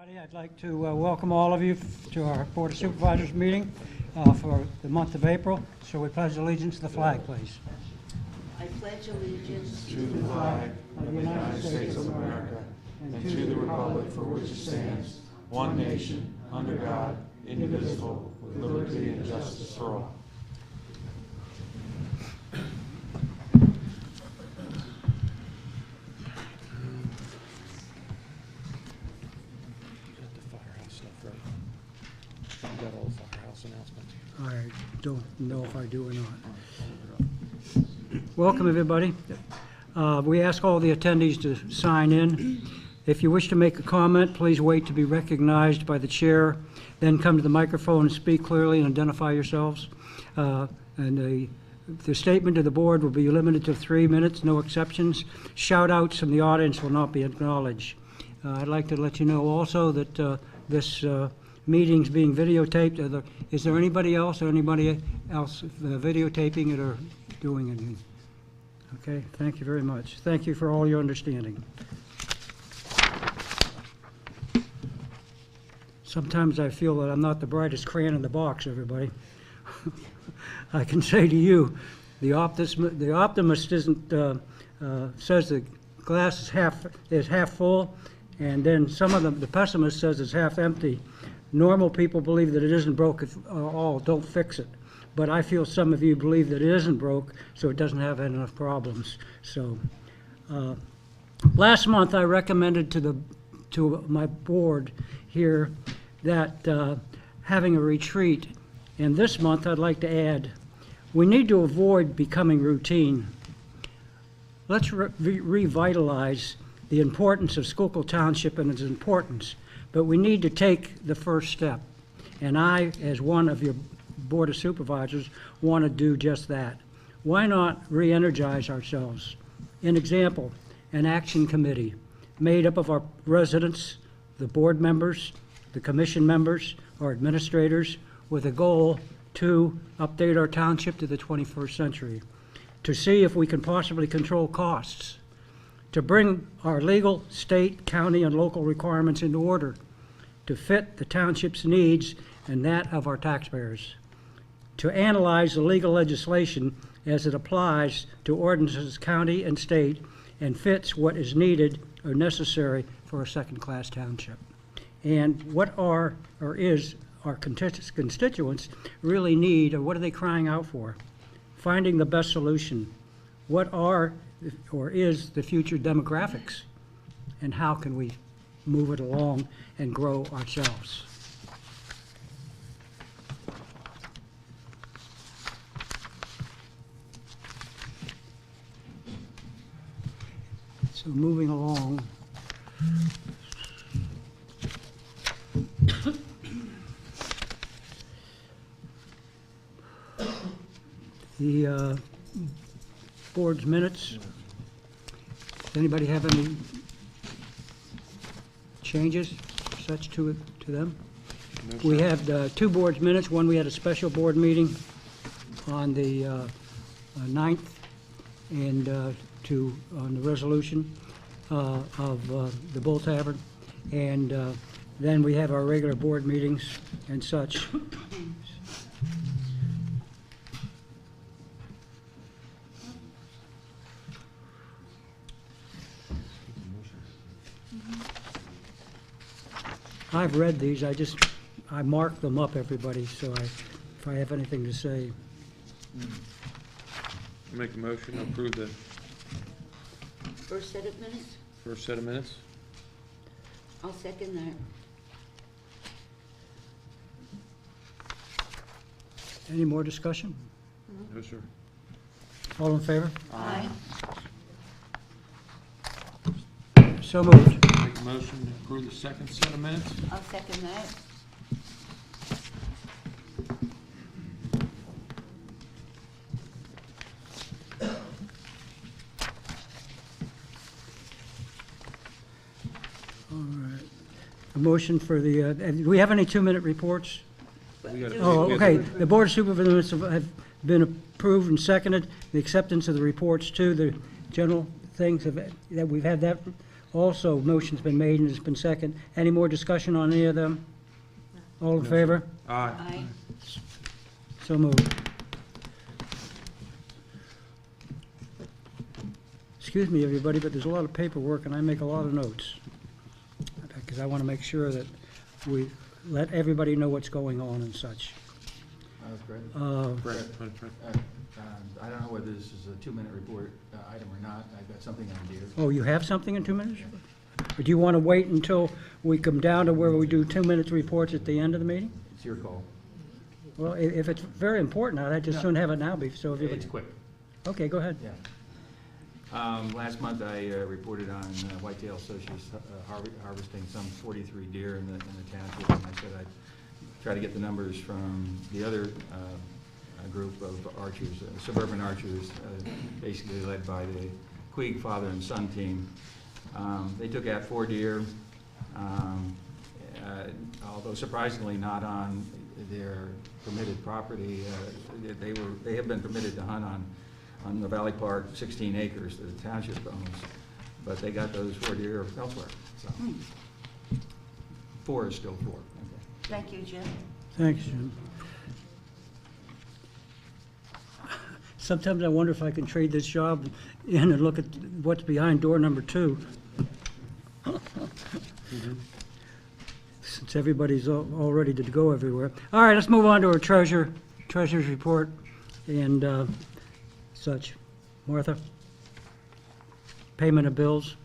Everybody, I'd like to welcome all of you to our Board of Supervisors meeting for the month of April. So we pledge allegiance to the flag, please. I pledge allegiance to the flag of the United States of America and to the republic for which it stands, one nation, under God, indivisible, with liberty and justice for all. I don't know if I do or not. Welcome, everybody. We ask all the attendees to sign in. If you wish to make a comment, please wait to be recognized by the chair, then come to the microphone and speak clearly and identify yourselves. And the statement to the board will be limited to 3 minutes, no exceptions. Shout-outs from the audience will not be acknowledged. I'd like to let you know also that this meeting's being videotaped. Is there anybody else videotaping it or doing anything? Okay, thank you very much. Thank you for all your understanding. Sometimes I feel that I'm not the brightest crayon in the box, everybody. I can say to you, the optimist isn't says the glass is half full, and then some of the pessimist says it's half empty. Normal people believe that it isn't broke at all, don't fix it. But I feel some of you believe that it isn't broke, so it doesn't have enough problems. So last month I recommended to my board here that having a retreat, and this month I'd like to add, we need to avoid becoming routine. Let's revitalize the importance of Schuylkill Township and its importance. But we need to take the first step. And I, as one of your Board of Supervisors, want to do just that. Why not re-energize ourselves? An example, an action committee made up of our residents, the board members, the commission members, our administrators, with a goal to update our township to the 21st century, to see if we can possibly control costs, to bring our legal, state, county, and local requirements into order to fit the township's needs and that of our taxpayers, to analyze the legal legislation as it applies to ordinances, county and state, and fits what is needed or necessary for a second-class township. And what are or is our constituents really need, or what are they crying out for? Finding the best solution. What are or is the future demographics, and how can we move it along and grow ourselves? So moving along, the board's minutes. Does anybody have any changes such to them? No, we have two boards minutes. One, we had a special board meeting on the 9th and on the resolution of the Bull Tavern, and then we have our regular board meetings and such. I've read these. I mark them up, everybody, so if I have anything to say. Make a motion to approve the first set of minutes. first set of minutes. I'll second that. Any more discussion? No, sir. All in favor? Aye. So moved. Make a motion to approve the second set of minutes. I'll second that. All right. A motion for the, do we have any 2-minute reports? Oh, okay. The Board of Supervisors have been approved and seconded. The acceptance of the reports too, the general things that we've had that Also, motion's been made and it's been second. Any more discussion on any of them? All in favor? Aye. Aye. So moved. Excuse me, everybody, but there's a lot of paperwork and I make a lot of notes. Because I want to make sure that we let everybody know what's going on and such. Fred, Fred. I don't know whether this is a 2-minute report item or not. I've got something on deer. Oh, you have something in 2 minutes? Or do you want to wait until we come down to where we do 2 minutes reports at the end of the meeting? It's your call. Well, if it's very important, I'd just soon have it now, so if you... It's quick. Okay, go ahead. Yeah. Last month, I reported on Whitetail Associates harvesting some 43 deer in the township, and I said I'd try to get the numbers from the other group of archers, suburban archers, basically led by the Queeg father and son team. They took out 4 deer, although surprisingly not on their permitted property. They have been permitted to hunt on the Valley Park 16 acres that the township owns, but they got those 4 deer elsewhere. So 4 is still 4. Okay. Thank you, Jim. Thanks, Jim. Sometimes I wonder if I can trade this job in and look at what's behind door number 2. Since everybody's all ready to go everywhere. All right, let's move on to our treasurer's report and such. Martha? Payment of bills?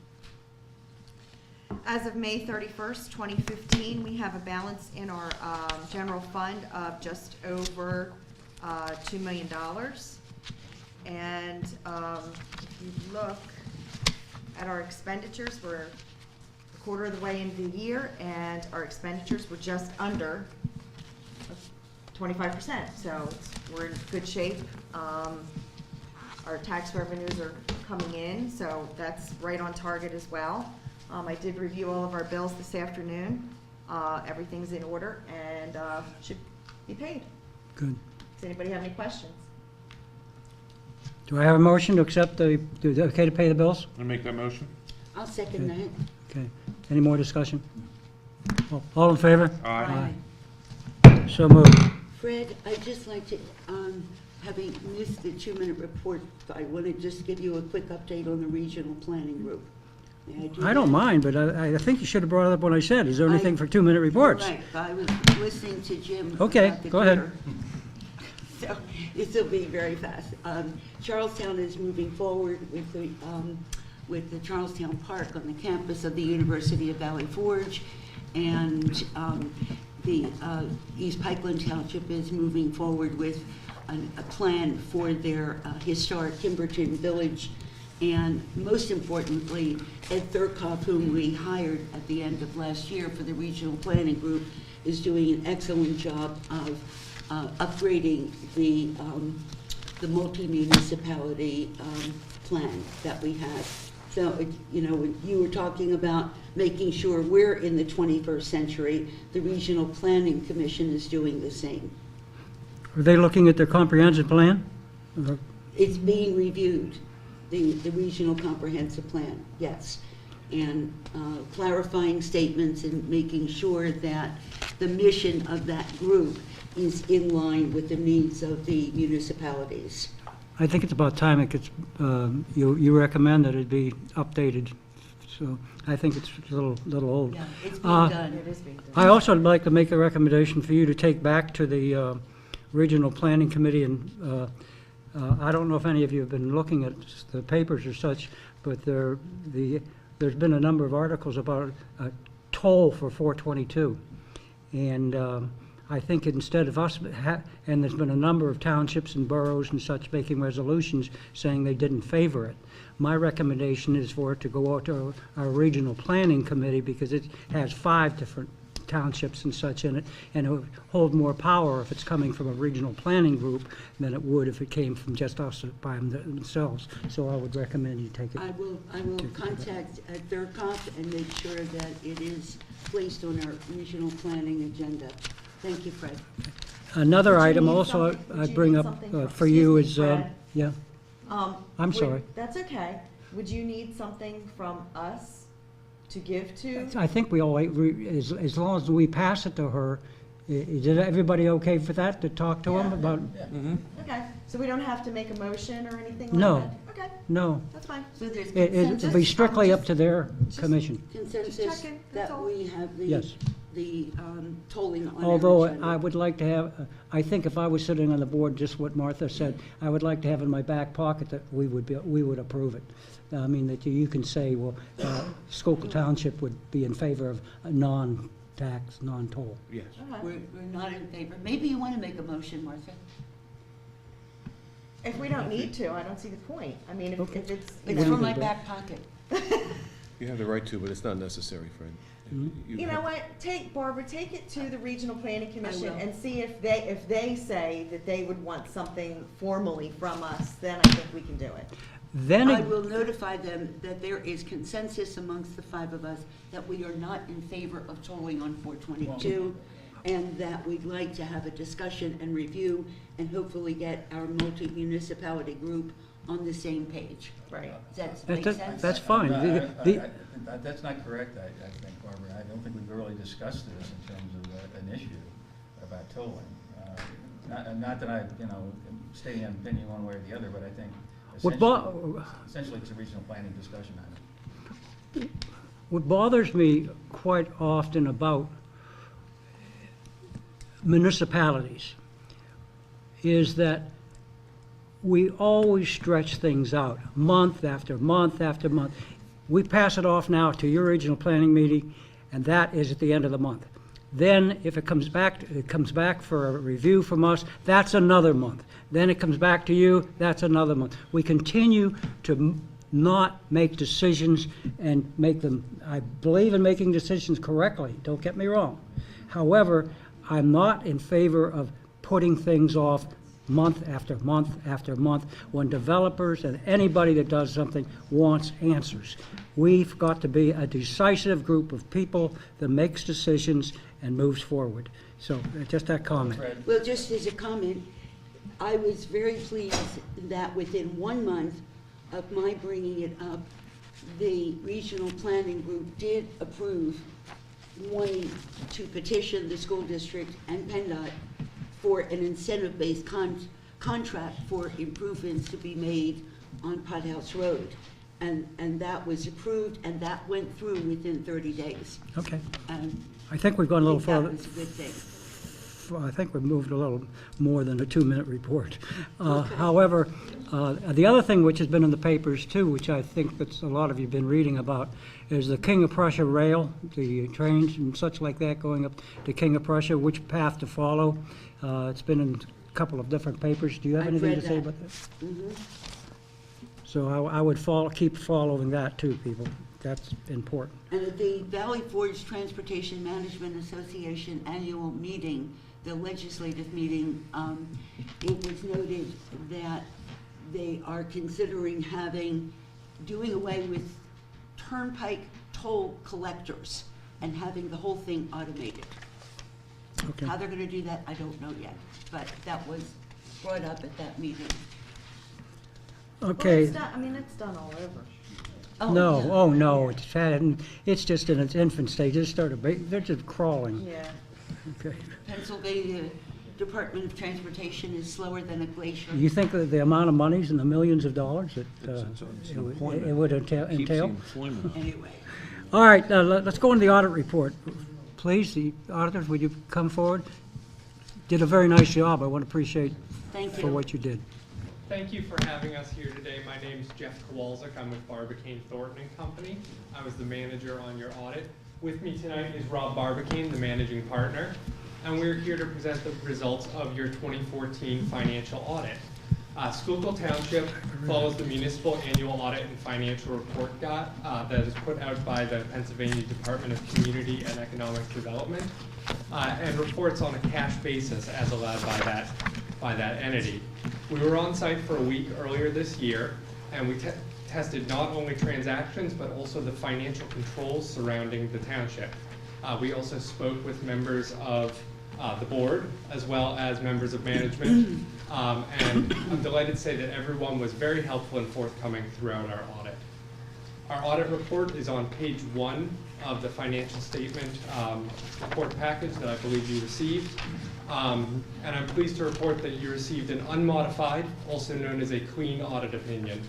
As of May 31st, 2015, we have a balance in our general fund of just over $2 million. And if you look at our expenditures, we're a quarter of the way into the year, and our expenditures were just under 25%. So we're in good shape. Our tax revenues are coming in, so that's right on target as well. I did review all of our bills this afternoon. Everything's in order and should be paid. Good. Does anybody have any questions? Do I have a motion to accept okay to pay the bills? I make that motion? I'll second that. Okay. Any more discussion? All in favor? Aye. So moved. Fred, I'd just like to, having missed the 2-minute report, I want to just give you a quick update on the regional planning group. May I do I don't that? mind, but I think you should have brought it up when I said, is there anything for 2-minute reports? Right, I was listening to Jim. Okay, about the go ahead. deer. So this will be very fast. Charlestown is moving forward with the Charlestown Park on the campus of the University of Valley Forge, and the East Pikeland Township is moving forward with a plan for their historic Kimberton Village. And most importantly, Ed Thurkoff, whom we hired at the end of last year for the regional planning group, is doing an excellent job of upgrading the multi-municipality plan that we have. So, when you were talking about making sure we're in the 21st century, the Regional Planning Commission is doing the same. Are they looking at their comprehensive plan? It's being reviewed, the regional comprehensive plan, yes. And clarifying statements and making sure that the mission of that group is in line with the needs of the municipalities. I think it's about time it gets, you recommend that it be updated, so I think it's a little old. Yeah, it's being done. It is being done. I also would like to make a recommendation for you to take back to the Regional Planning Committee, and I don't know if any of you have been looking at the papers or such, but there's been a number of articles about a toll for 422. And I think instead of us, and there's been a number of townships and boroughs and such making resolutions saying they didn't favor it. My recommendation is for it to go out to our Regional Planning Committee, because it has 5 different townships and such in it, and it would hold more power if it's coming from a regional planning group than it would if it came from just us by themselves. So I would recommend you take it. I will contact Thurkoff and make sure that it is placed on our regional planning agenda. Thank you, Fred. Another Would you item need also something- I would you bring need up something for you is, excuse me, Fred? yeah, I'm sorry. That's okay. Would you need something from us to give to? I think we all, as long as we pass it to her, is everybody okay for that, to talk to them about? Okay, so we don't have to make a motion or anything like No. that? Okay, No, that's fine. So there's it'll be consensus, strictly up to their commission. consensus checking, that's that all. we have Yes. the tolling on our Although agenda. I would like to have, I think if I was sitting on the board, just what Martha said, I would like to have in my back pocket that we would approve it. I mean, that you can say, well, Schuylkill Township would be in favor of a non-tax, non-toll. Yes. Okay. We're not in favor. Maybe you want to make a motion, Martha? If we don't need to, I don't see the point. I mean, Okay. if it's, It's know. from my back pocket. You have the right to, but it's not necessary, Fred. you know what, Barbara, take it to the Regional Planning Commission will. and see if they say that they would want something formally from us, then I think we can do it. Then, I will notify them that there is consensus amongst the five of us that we are not in favor of tolling on 422, and that we'd like to have a discussion and review, and hopefully get our multi-municipality group on the same page. Right. Does that make sense? that's fine. No, The- That's not correct, I think, Barbara. I don't think we've really discussed this in terms of an issue about tolling. Not that I, am stating an opinion one way or the other, but I think essentially it's a regional planning discussion item. What bothers me quite often about municipalities is that we always stretch things out, month after month after month. We pass it off now to your regional planning meeting, and that is at the end of the month. Then, if it comes back for a review from us, that's another month. Then it comes back to you, that's another month. We continue to not make decisions and make them, I believe in making decisions correctly, don't get me wrong. However, I'm not in favor of putting things off month after month after month when developers and anybody that does something wants answers. We've got to be a decisive group of people that makes decisions and moves forward. So just that comment. Fred? Well, just as a comment, I was very pleased that within 1 month of my bringing it up, the regional planning group did approve wanting to petition the school district and PennDOT for an incentive-based contract for improvements to be made on Pothouse Road. And that was approved, and that went through within 30 days. Okay. And I think we've gone a I little think that further. was a good thing. I think we've moved a little more than a 2-minute report. Okay. However, the other thing which has been in the papers too, which I think that a lot of you have been reading about, is the King of Prussia rail, the trains and such like that going up to King of Prussia, which path to follow. It's been in a couple of different papers. Do you have I've anything read to say that. about that? Mhm. So I would keep following that too, people. That's important. And at the Valley Forge Transportation Management Association annual meeting, the legislative meeting, it was noted that they are considering doing away with turnpike toll collectors and having the whole thing automated. Okay. How they're gonna do that, I don't know yet, but that was brought up at that meeting. Okay. Well, it's done, I mean, it's done all over. No, yeah. oh no, it's just in its infant stage. They're just crawling. Yeah. Okay. Pennsylvania Department of Transportation is slower than a glacier. You think that the amount of money's in the millions of dollars that It's it an would- employment. it would entail? Keeps the employment. Anyway, All right, let's go into the audit report. Please, the auditors, would you come forward? Did a very nice job. I want to appreciate thank for you. what you did. Thank you for having us here today. My name is Jeff Kowalczyk. I'm with Barbicane Thornton and Company. I was the manager on your audit. With me tonight is Rob Barbicane, the managing partner, and we're here to present the results of your 2014 financial audit. Schuylkill Township follows the municipal annual audit and financial report that is put out by the Pennsylvania Department of Community and Economic Development and reports on a cash basis as allowed by that entity. We were on site for a week earlier this year, and we tested not only transactions but also the financial controls surrounding the township. We also spoke with members of the board as well as members of management, and I'm delighted to say that everyone was very helpful and forthcoming throughout our audit. Our audit report is on page 1 of the financial statement report package that I believe you received. And I'm pleased to report that you received an unmodified, also known as a clean audit opinion,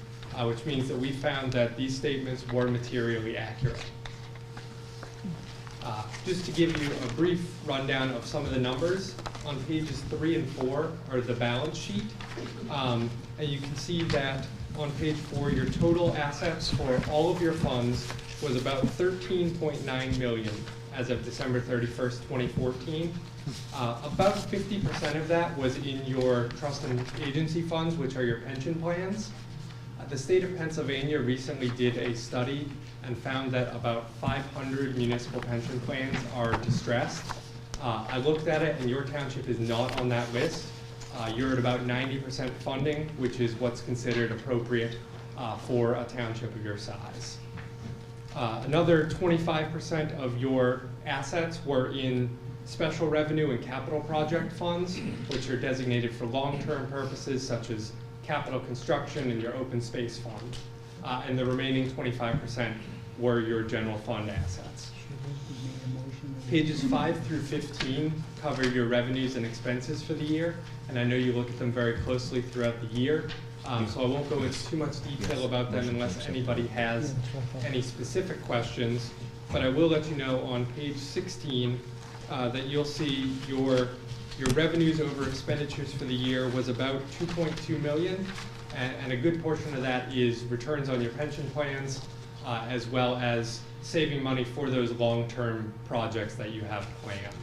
which means that we found that these statements were materially accurate. Just to give you a brief rundown of some of the numbers, on pages 3 and 4 are the balance sheet. And you can see that on page 4, your total assets for all of your funds was about $13.9 million as of December 31st, 2014. About 50% of that was in your trust and agency funds, which are your pension plans. The state of Pennsylvania recently did a study and found that about 500 municipal pension plans are distressed. I looked at it, and your township is not on that list. You're at about 90% funding, which is what's considered appropriate for a township of your size. Another 25% of your assets were in special revenue and capital project funds, which are designated for long-term purposes such as capital construction and your open space fund. And the remaining 25% were your general fund assets. Pages 5 through 15 cover your revenues and expenses for the year, and I know you look at them very closely throughout the year, so I won't go into too much detail about them unless anybody has any specific questions, but I will let you know on page 16 that you'll see your revenues over expenditures for the year was about $2.2 million, and a good portion of that is returns on your pension plans, as well as saving money for those long-term projects that you have planned.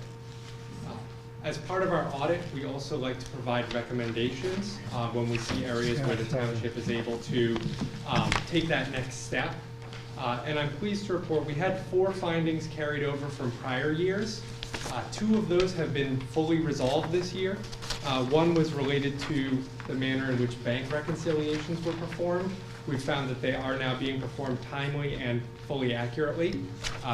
As part of our audit, we also like to provide recommendations when we see areas where the township is able to take that next step. And I'm pleased to report we had 4 findings carried over from prior years. 2 of those have been fully resolved this year. One was related to the manner in which bank reconciliations were performed. We found that they are now being performed timely and fully accurately,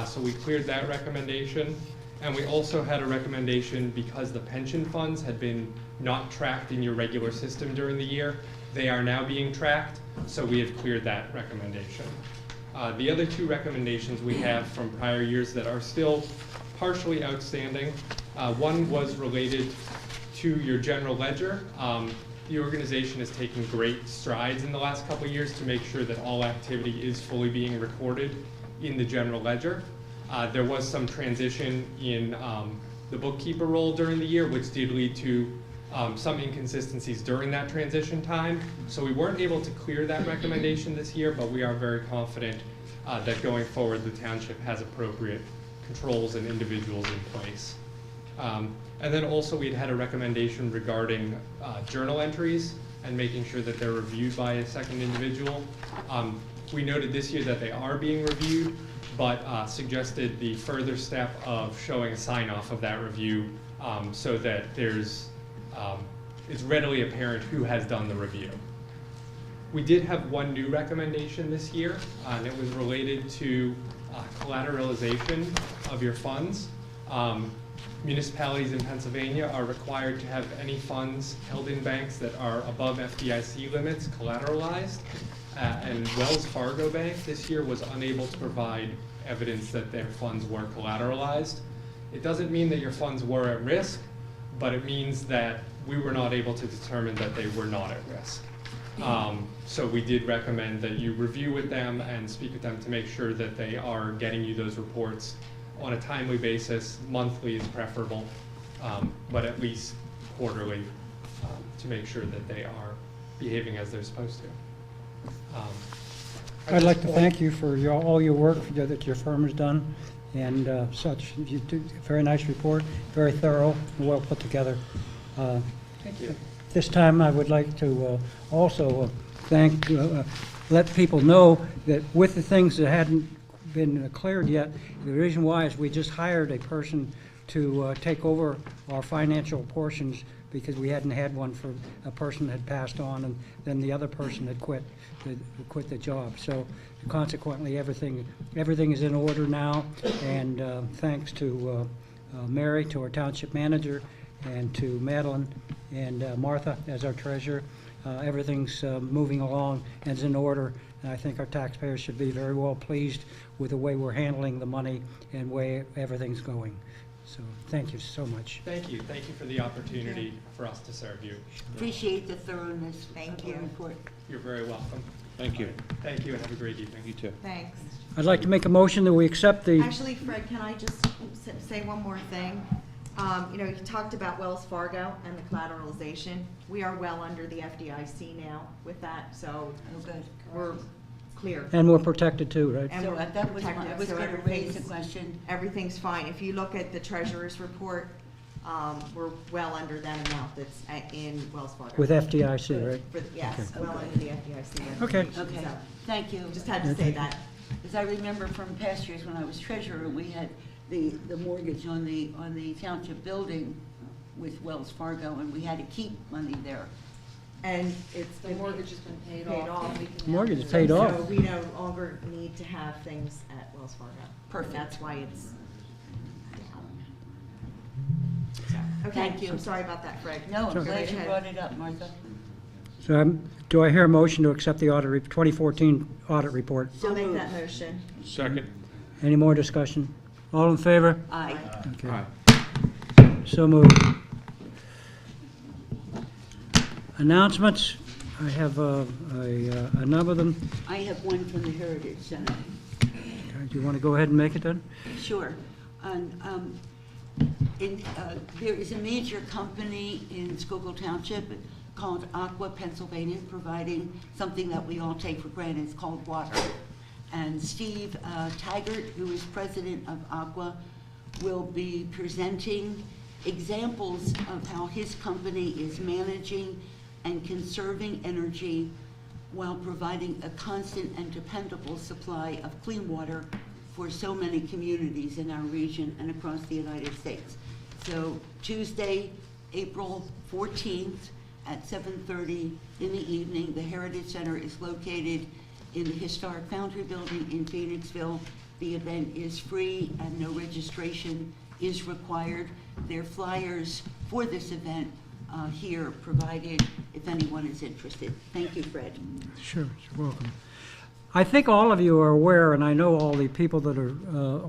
so we cleared that recommendation. And we also had a recommendation because the pension funds had been not tracked in your regular system during the year. They are now being tracked, so we have cleared that recommendation. The other 2 recommendations we have from prior years that are still partially outstanding. One was related to your general ledger. The organization has taken great strides in the last couple of years to make sure that all activity is fully being recorded in the general ledger. There was some transition in the bookkeeper role during the year, which did lead to some inconsistencies during that transition time. So we weren't able to clear that recommendation this year, but we are very confident that going forward the township has appropriate controls and individuals in place. And then also we'd had a recommendation regarding journal entries and making sure that they're reviewed by a second individual. We noted this year that they are being reviewed, but suggested the further step of showing a sign-off of that review so that it's readily apparent who has done the review. We did have one new recommendation this year, and it was related to collateralization of your funds. Municipalities in Pennsylvania are required to have any funds held in banks that are above FDIC limits collateralized. And Wells Fargo Bank this year was unable to provide evidence that their funds were collateralized. It doesn't mean that your funds were at risk, but it means that we were not able to determine that they were not at risk. So we did recommend that you review with them and speak with them to make sure that they are getting you those reports on a timely basis. Monthly is preferable, but at least quarterly to make sure that they are behaving as they're supposed to. I'd like to thank you for all your work that your firm has done and such. You do a very nice report, very thorough, and well put together. Thank you. This time I would like to also let people know that with the things that hadn't been cleared yet, the reason why is we just hired a person to take over our financial portions because we hadn't had one for a person had passed on and then the other person had quit the job. So consequently everything is in order now, and thanks to Mary, to our township manager, and to Madeline and Martha as our treasurer. Everything's moving along and is in order, And I think our taxpayers should be very well pleased with the way we're handling the money and way everything's going. So thank you so much. Thank you for the opportunity for us to serve you. Appreciate the thoroughness Thank of your you. report. You're very welcome. Thank you. Thank you and have a great evening. You too. Thanks. I'd like to make a motion that we accept the, Actually, Fred, can I just say one more thing? You know, you talked about Wells Fargo and the collateralization. We are well under the FDIC now with that, so Oh, good. we're clear. and we're protected too, right? And So we're that was, protected, I was so going to raise the everything's- question. Everything's fine. If you look at the treasurer's report, we're well under that amount that's in Wells Fargo. With FDIC, right? Yes, Okay. well under the FDIC. Okay. regulation, Okay, so thank you. Just had to say that. As I remember from past years when I was treasurer, we had the mortgage on the township building with Wells Fargo, and we had to keep money there. And it's The been mortgage has been paid paid off. off. and we can Mortgage now is do paid it. off. So we no longer need to have things at Wells Fargo. Perfect. That's why it's. Okay, Thank you. I'm sorry about that, Fred. No, I'm Go glad right you ahead. brought it up, Martha. So do I hear a motion to accept the 2014 audit report? I'll make that motion. Second. Any more discussion? All in favor? Aye. Okay. Aye. So moved. Announcements, I have a number of them. I have one from the Heritage Center. Do you want to go ahead and make it then? Sure. And, there is a major company in Schuylkill Township called Aqua Pennsylvania, providing something that we all take for granted. It's called water. And Steve Taggart, who is president of Aqua, will be presenting examples of how his company is managing and conserving energy while providing a constant and dependable supply of clean water for so many communities in our region and across the United States. So Tuesday, April 14th at 7:30 in the evening, the Heritage Center is located in the Historic Foundry Building in Phoenixville. The event is free and no registration is required. There are flyers for this event here provided if anyone is interested. Thank you, Fred. Sure, you're welcome. I think all of you are aware, and I know all the people that are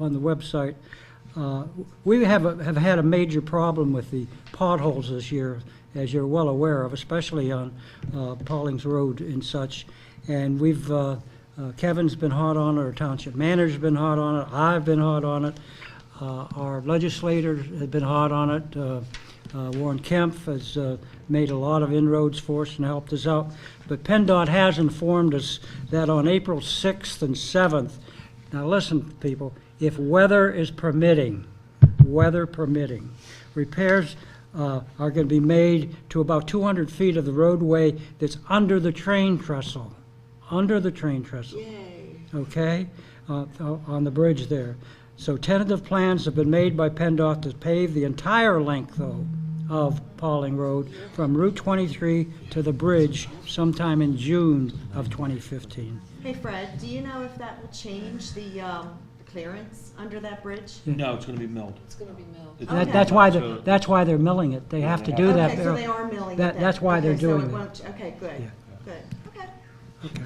on the website, we have had a major problem with the potholes this year, as you're well aware of, especially on Paulings Road and such. And we've, Kevin's been hot on it, our township manager's been hot on it, I've been hot on it, our legislators have been hot on it. Warren Kemp has made a lot of inroads for us and helped us out. But PennDOT has informed us that on April 6th and 7th, now listen, people, if weather is permitting, repairs are going to be made to about 200 feet of the roadway that's under the train trestle, Yay. okay, on the bridge there. So tentative plans have been made by PennDOT to pave the entire length, though, of Pauling Road from Route 23 to the bridge sometime in June of 2015. Hey, Fred, do you know if that will change the clearance under that bridge? No, it's gonna be milled. It's gonna be milled. Okay. That's why they're milling it. They have to do that. Okay, so they are milling it That- then. that's why they're Okay, so doing it that. won't- Okay, good, Yeah. good, okay. Okay.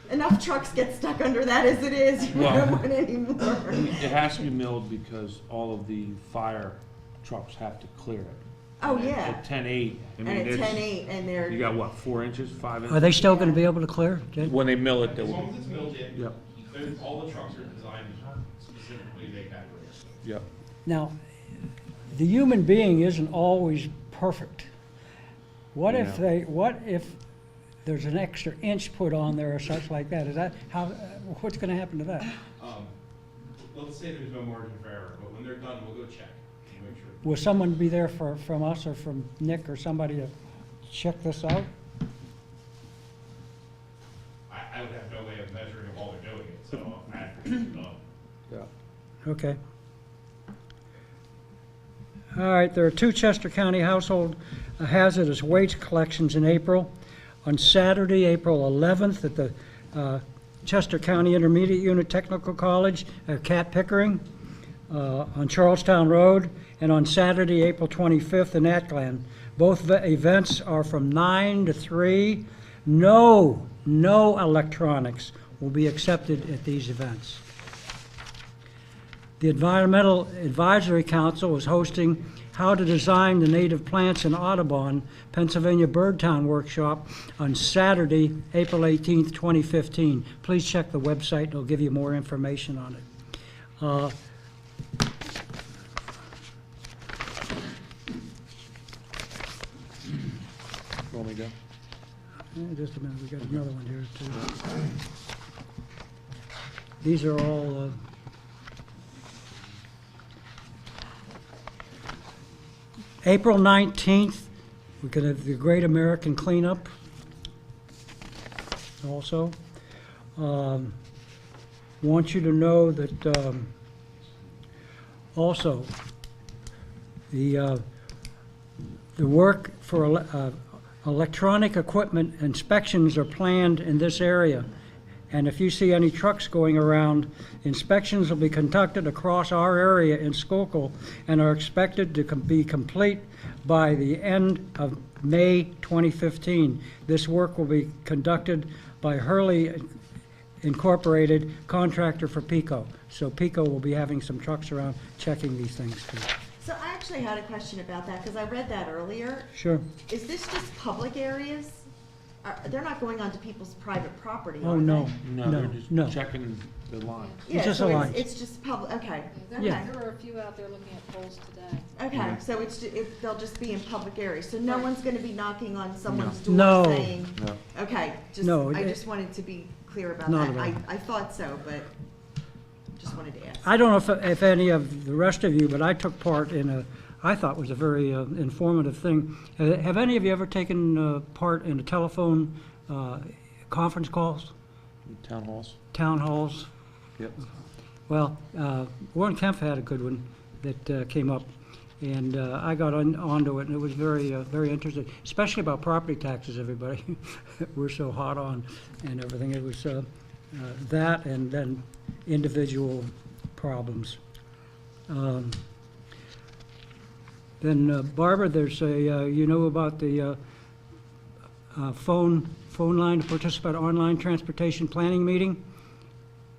Enough trucks get stuck under that as it is, you Well- don't want any more. It has to be milled because all of the fire trucks have to clear it. Oh, yeah, At 10/8, I and mean, at it's, 10/8, and they're. you got what, 4 inches, 5 inches? Are they still going to be able to clear? Jay? When they mill it, they As long will, as it's milled in, yep, all the trucks are designed specifically to make that race. yep. Now, the human being isn't always perfect. What if Yeah. what if there's an extra inch put on there or such like that? Is that how, what's going to happen to that? Let's say there's no margin for error, but when they're done, we'll go check and make sure. Will someone be there from us or from Nick or somebody to check this out? I would have no way of measuring it while they're doing it, so I have to get it done. Yeah. Okay. All right, there are 2 Chester County household hazardous waste collections in April. On Saturday, April 11th, at the Chester County Intermediate Unit Technical College, Cat Pickering, on Charlestown Road, and on Saturday, April 25th in Atglen. Both events are from 9 to 3. No electronics will be accepted at these events. The Environmental Advisory Council is hosting How to Design the Native Plants in Audubon, Pennsylvania Birdtown Workshop on Saturday, April 18th, 2015. Please check the website, it'll give you more information on it. Want me to go? Just a minute, we got another one here too. These are all, April 19th, we're going to have the Great American Cleanup also. Want you to know that also the work for electronic equipment inspections are planned in this area. And if you see any trucks going around, inspections will be conducted across our area in Schuylkill and are expected to be complete by the end of May 2015. This work will be conducted by Hurley Incorporated, contractor for Pico. So Pico will be having some trucks around checking these things too. So I actually had a question about that, because I read that earlier. Sure. Is this just public areas? They're not going onto people's private property, Oh, are no, they? No, they're no, just no. checking the line. Yeah, just so a line. it's just public, okay, Yeah. okay. There were a few out there looking at polls today. Okay, so they'll just be in public areas, so no one's gonna be knocking on someone's door No. saying, No. okay, No, I it- just wanted to be clear about Not that. at all. I thought so, but just wanted to ask. I don't know if any of the rest of you, but I took part in I thought was a very informative thing. Have any of you ever taken part in a telephone conference calls, Town halls? town halls? Yep. Well, Warren Kemp had a good one that came up, and I got onto it, and it was very interesting, especially about property taxes, everybody. We're so hot on and everything. It was that and then individual problems. Then Barbara, there's a, you know about the phone line to participate online transportation planning meeting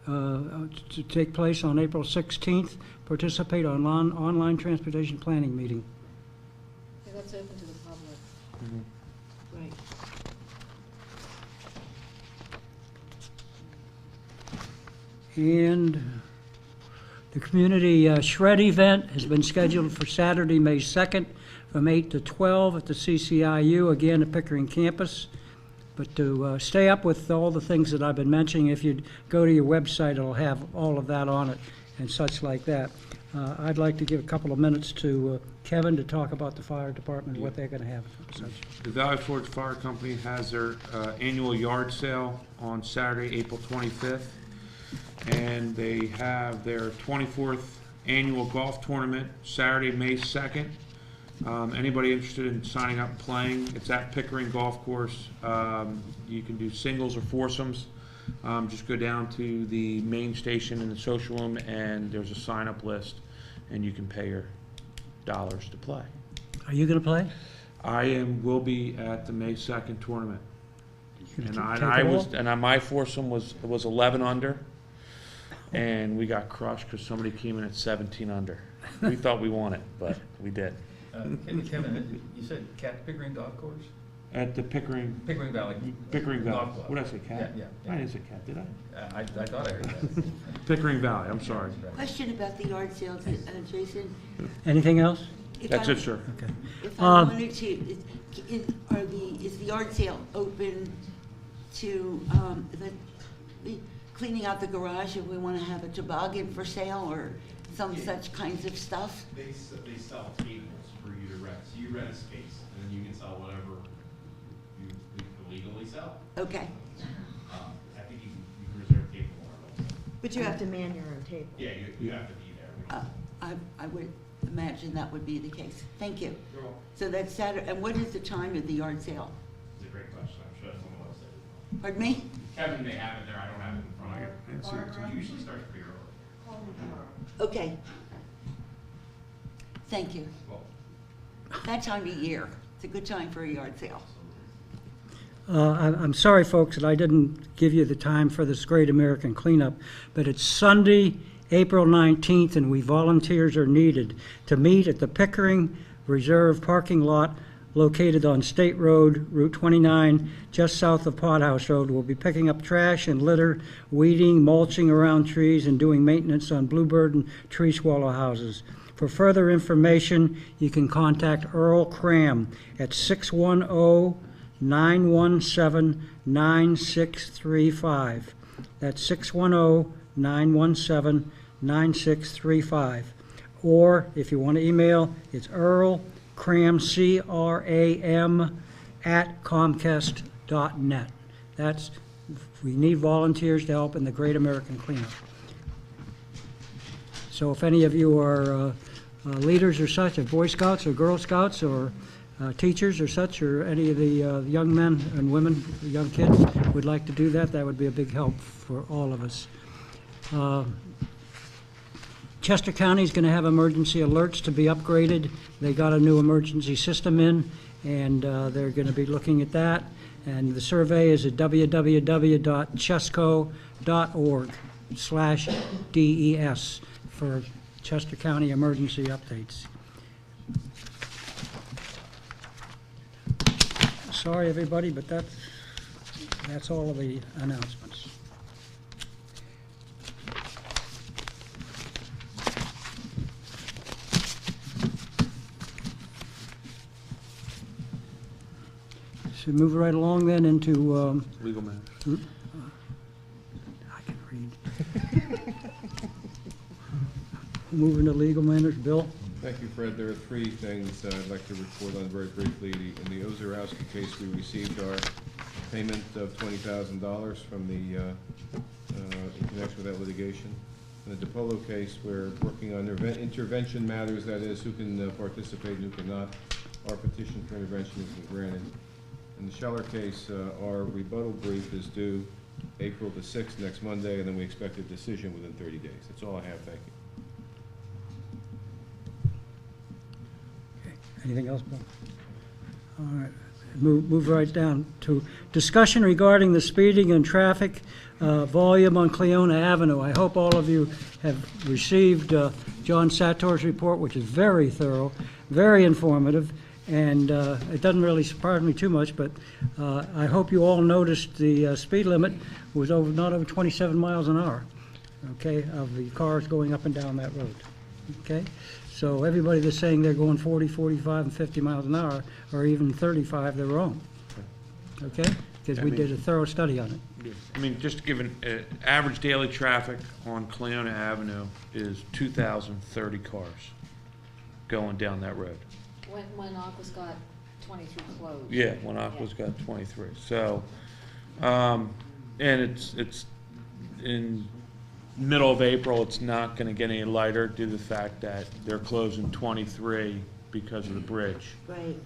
to take place on April 16th. Participate on online transportation planning meeting. Yeah, that's open to the public. Right. And the community shred event has been scheduled for Saturday, May 2nd, from 8 to 12 at the CCIU, again at Pickering campus. But to stay up with all the things that I've been mentioning, if you go to your website, it'll have all of that on it and such like that. I'd like to give a couple of minutes to Kevin to talk about the fire department, what they're going to have and such. The Valley Forge Fire Company has their annual yard sale on Saturday, April 25th. And they have their 24th annual golf tournament, Saturday, May 2nd. Anybody interested in signing up and playing, it's at Pickering Golf Course. You can do singles or foursomes. Just go down to the main station in the social room, and there's a sign-up list, and you can pay your dollars to play. Are you going to play? Will be at the May 2nd tournament. You And gonna I take it was, all? and my foursome was 11 under, and we got crushed because somebody came in at 17 under. We thought we won it, but we did. Kevin, you said Pickering Golf Course? At the Pickering Valley. Valley. Golf Club. What did I say, Cat? Yeah. I didn't say Cat, did I? I thought I heard that. Pickering Valley, I'm sorry. Question about the yard sales, Jason. Anything else? If That's I- it, sir. Okay. If I wanted to, is the yard sale open to the cleaning out the garage if we want to have a toboggan for sale or some such kinds of stuff? They sell tables for you to rent, so you rent a space, and then you can sell whatever you can legally sell. Okay, I think you can reserve table or else. But you have to man your own table. Yeah, you have to be there. I would imagine that would be the case. Thank you. You're welcome. So that's Saturday, and what is the time of the yard sale? It's a great question, I'm sure that's on the website as well. Pardon me? Kevin may have it there, I don't have it in front of me. It usually starts pretty early. Okay. Thank you. Well, That time of year, it's a good time for a yard sale. I'm sorry, folks, that I didn't give you the time for this Great American Cleanup, but it's Sunday, April 19th, and volunteers are needed to meet at the Pickering Reserve parking lot located on State Road, Route 29, just south of Pothouse Road. We'll be picking up trash and litter, weeding, mulching around trees, and doing maintenance on bluebird and tree swallow houses. For further information, you can contact Earl Cram at 610-917-9635. That's 610-917-9635. Or if you want to email, it's Earl Cram, C-R-A-M, @comcast.net. We need volunteers to help in the Great American Cleanup. So if any of you are leaders or such, of Boy Scouts or Girl Scouts or teachers or such, or any of the young men and women, young kids, would like to do that, that would be a big help for all of us. Chester County is going to have emergency alerts to be upgraded. They got a new emergency system in, and they're going to be looking at that. And the survey is at www.chesco.org/DES for Chester County emergency updates. Sorry, everybody, but that's all of the announcements. So move right along then into, Legal matters. I can read. Moving to legal matters, Bill? Thank you, Fred. There are three things I'd like to report on very briefly. In the Ozarowski case, we received our payment of $20,000 from the, in connection with that litigation. In the DePolo case, we're working on intervention matters, that is, who can participate and who cannot. Our petition for intervention has been granted. In the Scheller case, our rebuttal brief is due April the 6th, next Monday, and then we expect a decision within 30 days. That's all I have. Thank you. Anything else, Bill? All right, move right down to discussion regarding the speeding and traffic volume on Cleona Avenue. I hope all of you have received John Sator's report, which is very thorough, very informative, and it doesn't really surprise me too much, but I hope you all noticed the speed limit was not over 27 miles an hour, okay, of the cars going up and down that road, okay? So everybody that's saying they're going 40, 45, and 50 miles an hour, or even 35, they're wrong, okay? Because we did a thorough study on it. I mean, just given, average daily traffic on Cleona Avenue is 2,030 cars going down that road. When Aqua's got 23 closed. Yeah, when Aqua's got 23. So, and it's in middle of April, it's not going to get any lighter due to the fact that they're closing 23 because of the bridge. Right.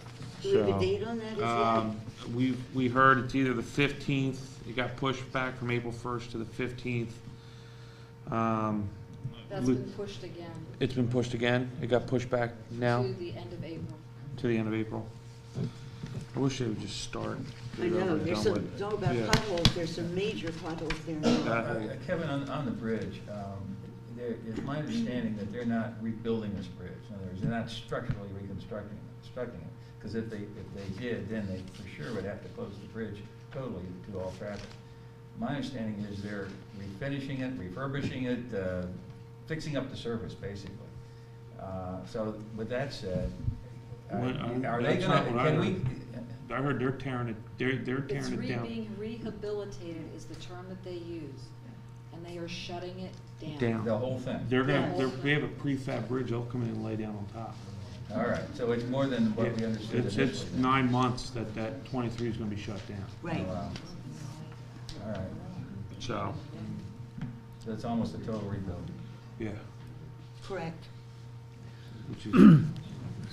Do we have a date on that as yet? We heard it's either the 15th, it got pushed back from April 1st to the 15th. That's been pushed again It's been pushed again? It got pushed back now to the end of April. to the end of April? I wish they would just start. I know, there's some, Done with. talk about Yeah. potholes, there's some major potholes there now. Kevin, on the bridge, it's my understanding that they're not rebuilding this bridge. In other words, they're not structurally reconstructing it. Because if they did, then they for sure would have to close the bridge totally to all traffic. My understanding is they're refinishing it, refurbishing it, fixing up the surface, basically. So with that said, are they That's not gonna, what I can heard. we? I heard they're tearing it, they're It's tearing it down. being rehabilitated is the term that they use, and they are shutting it down. Down. The whole thing? They're gonna, Yeah. we have a prefab bridge, they'll come in and lay down on top. All right, so it's more than what we understood It's initially. then. 9 months that 23 is gonna be shut down, Right. Oh, wow. All right, so, so it's almost a total rebuild. yeah. Correct. Which is,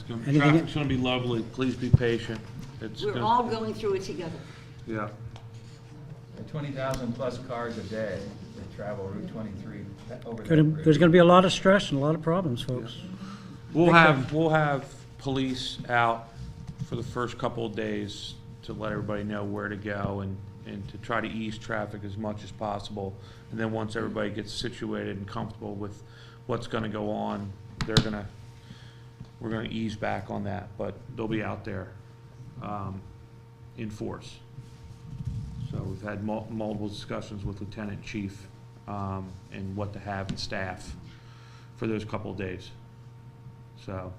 Anything- traffic's gonna be lovely, please be patient. It's We're gonna- all going through it together. Yeah, 20,000 plus cars a day that travel Route 23 over that There's bridge. going to be a lot of stress and a lot of problems, folks. we'll have police out for the first couple of days to let everybody know where to go and to try to ease traffic as much as possible. And then once everybody gets situated and comfortable with what's gonna go on, we're gonna ease back on that, but they'll be out there, in force. So we've had multiple discussions with Lieutenant Chief, and what to have in staff for those couple of days. So,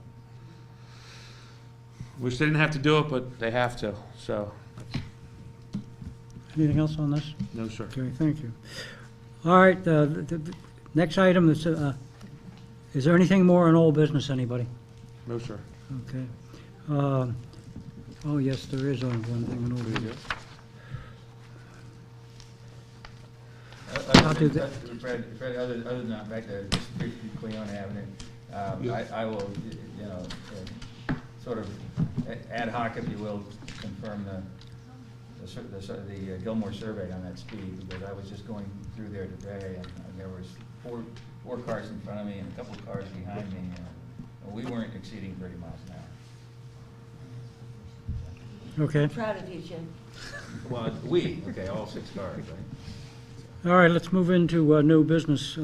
wish they didn't have to do it, but they have to, so, Anything else on this? no, sir. Okay, thank you. All right, the next item is, is there anything more on old business, anybody? No, sir. Okay. Oh, yes, there is only one thing on old business. I'll do that. Fred, other than that, back to Cleon Avenue, I will, you know, sort of ad hoc, if you will, confirm the Gilmore survey on that speed, because I was just going through there today, and there was four cars in front of me and a couple of cars behind me, and we weren't exceeding 30 miles an hour. Okay. Proud of you, Jim. Well, okay, all 6 cars, right? All right, let's move into new business.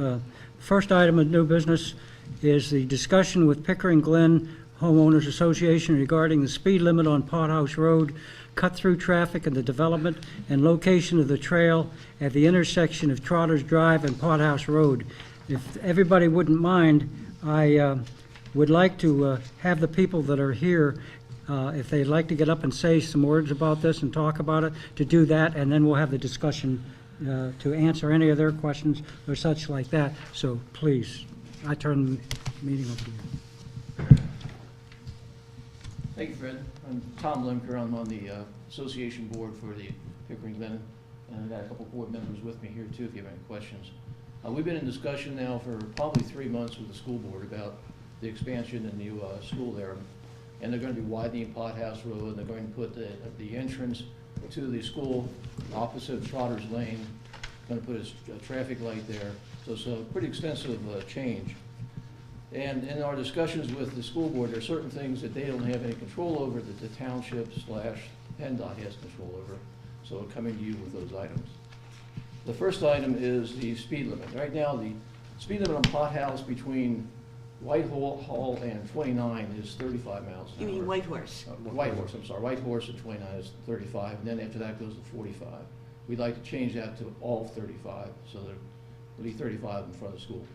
First item of new business is the discussion with Pickering Glen Homeowners Association regarding the speed limit on Pothouse Road, cut-through traffic, and the development and location of the trail at the intersection of Trotters Drive and Pothouse Road. If everybody wouldn't mind, I would like to have the people that are here, if they'd like to get up and say some words about this and talk about it, to do that, and then we'll have the discussion to answer any of their questions or such like that. So please, I turn the meeting over to you. Thank you, Fred. I'm Tom Lemker. I'm on the association board for the Pickering Glen, and I've got a couple board members with me here too if you have any questions. We've been in discussion now for probably 3 months with the school board about the expansion and new school there. And they're going to be widening Pothouse Road, and they're going to put the entrance to the school opposite Trotters Lane, going to put a traffic light there. So it's a pretty extensive change. And in our discussions with the school board, there are certain things that they don't have any control over that the township / PennDOT has control over. So we're coming to you with those items. The first item is the speed limit. Right now, the speed limit on Pothouse between Whitehall and 29 is 35 miles an You hour. mean Whitehorse? Whitehorse, I'm sorry. Whitehorse and 29 is 35, and then after that goes to 45. We'd like to change that to all 35, so there'll be 35 in front of the school.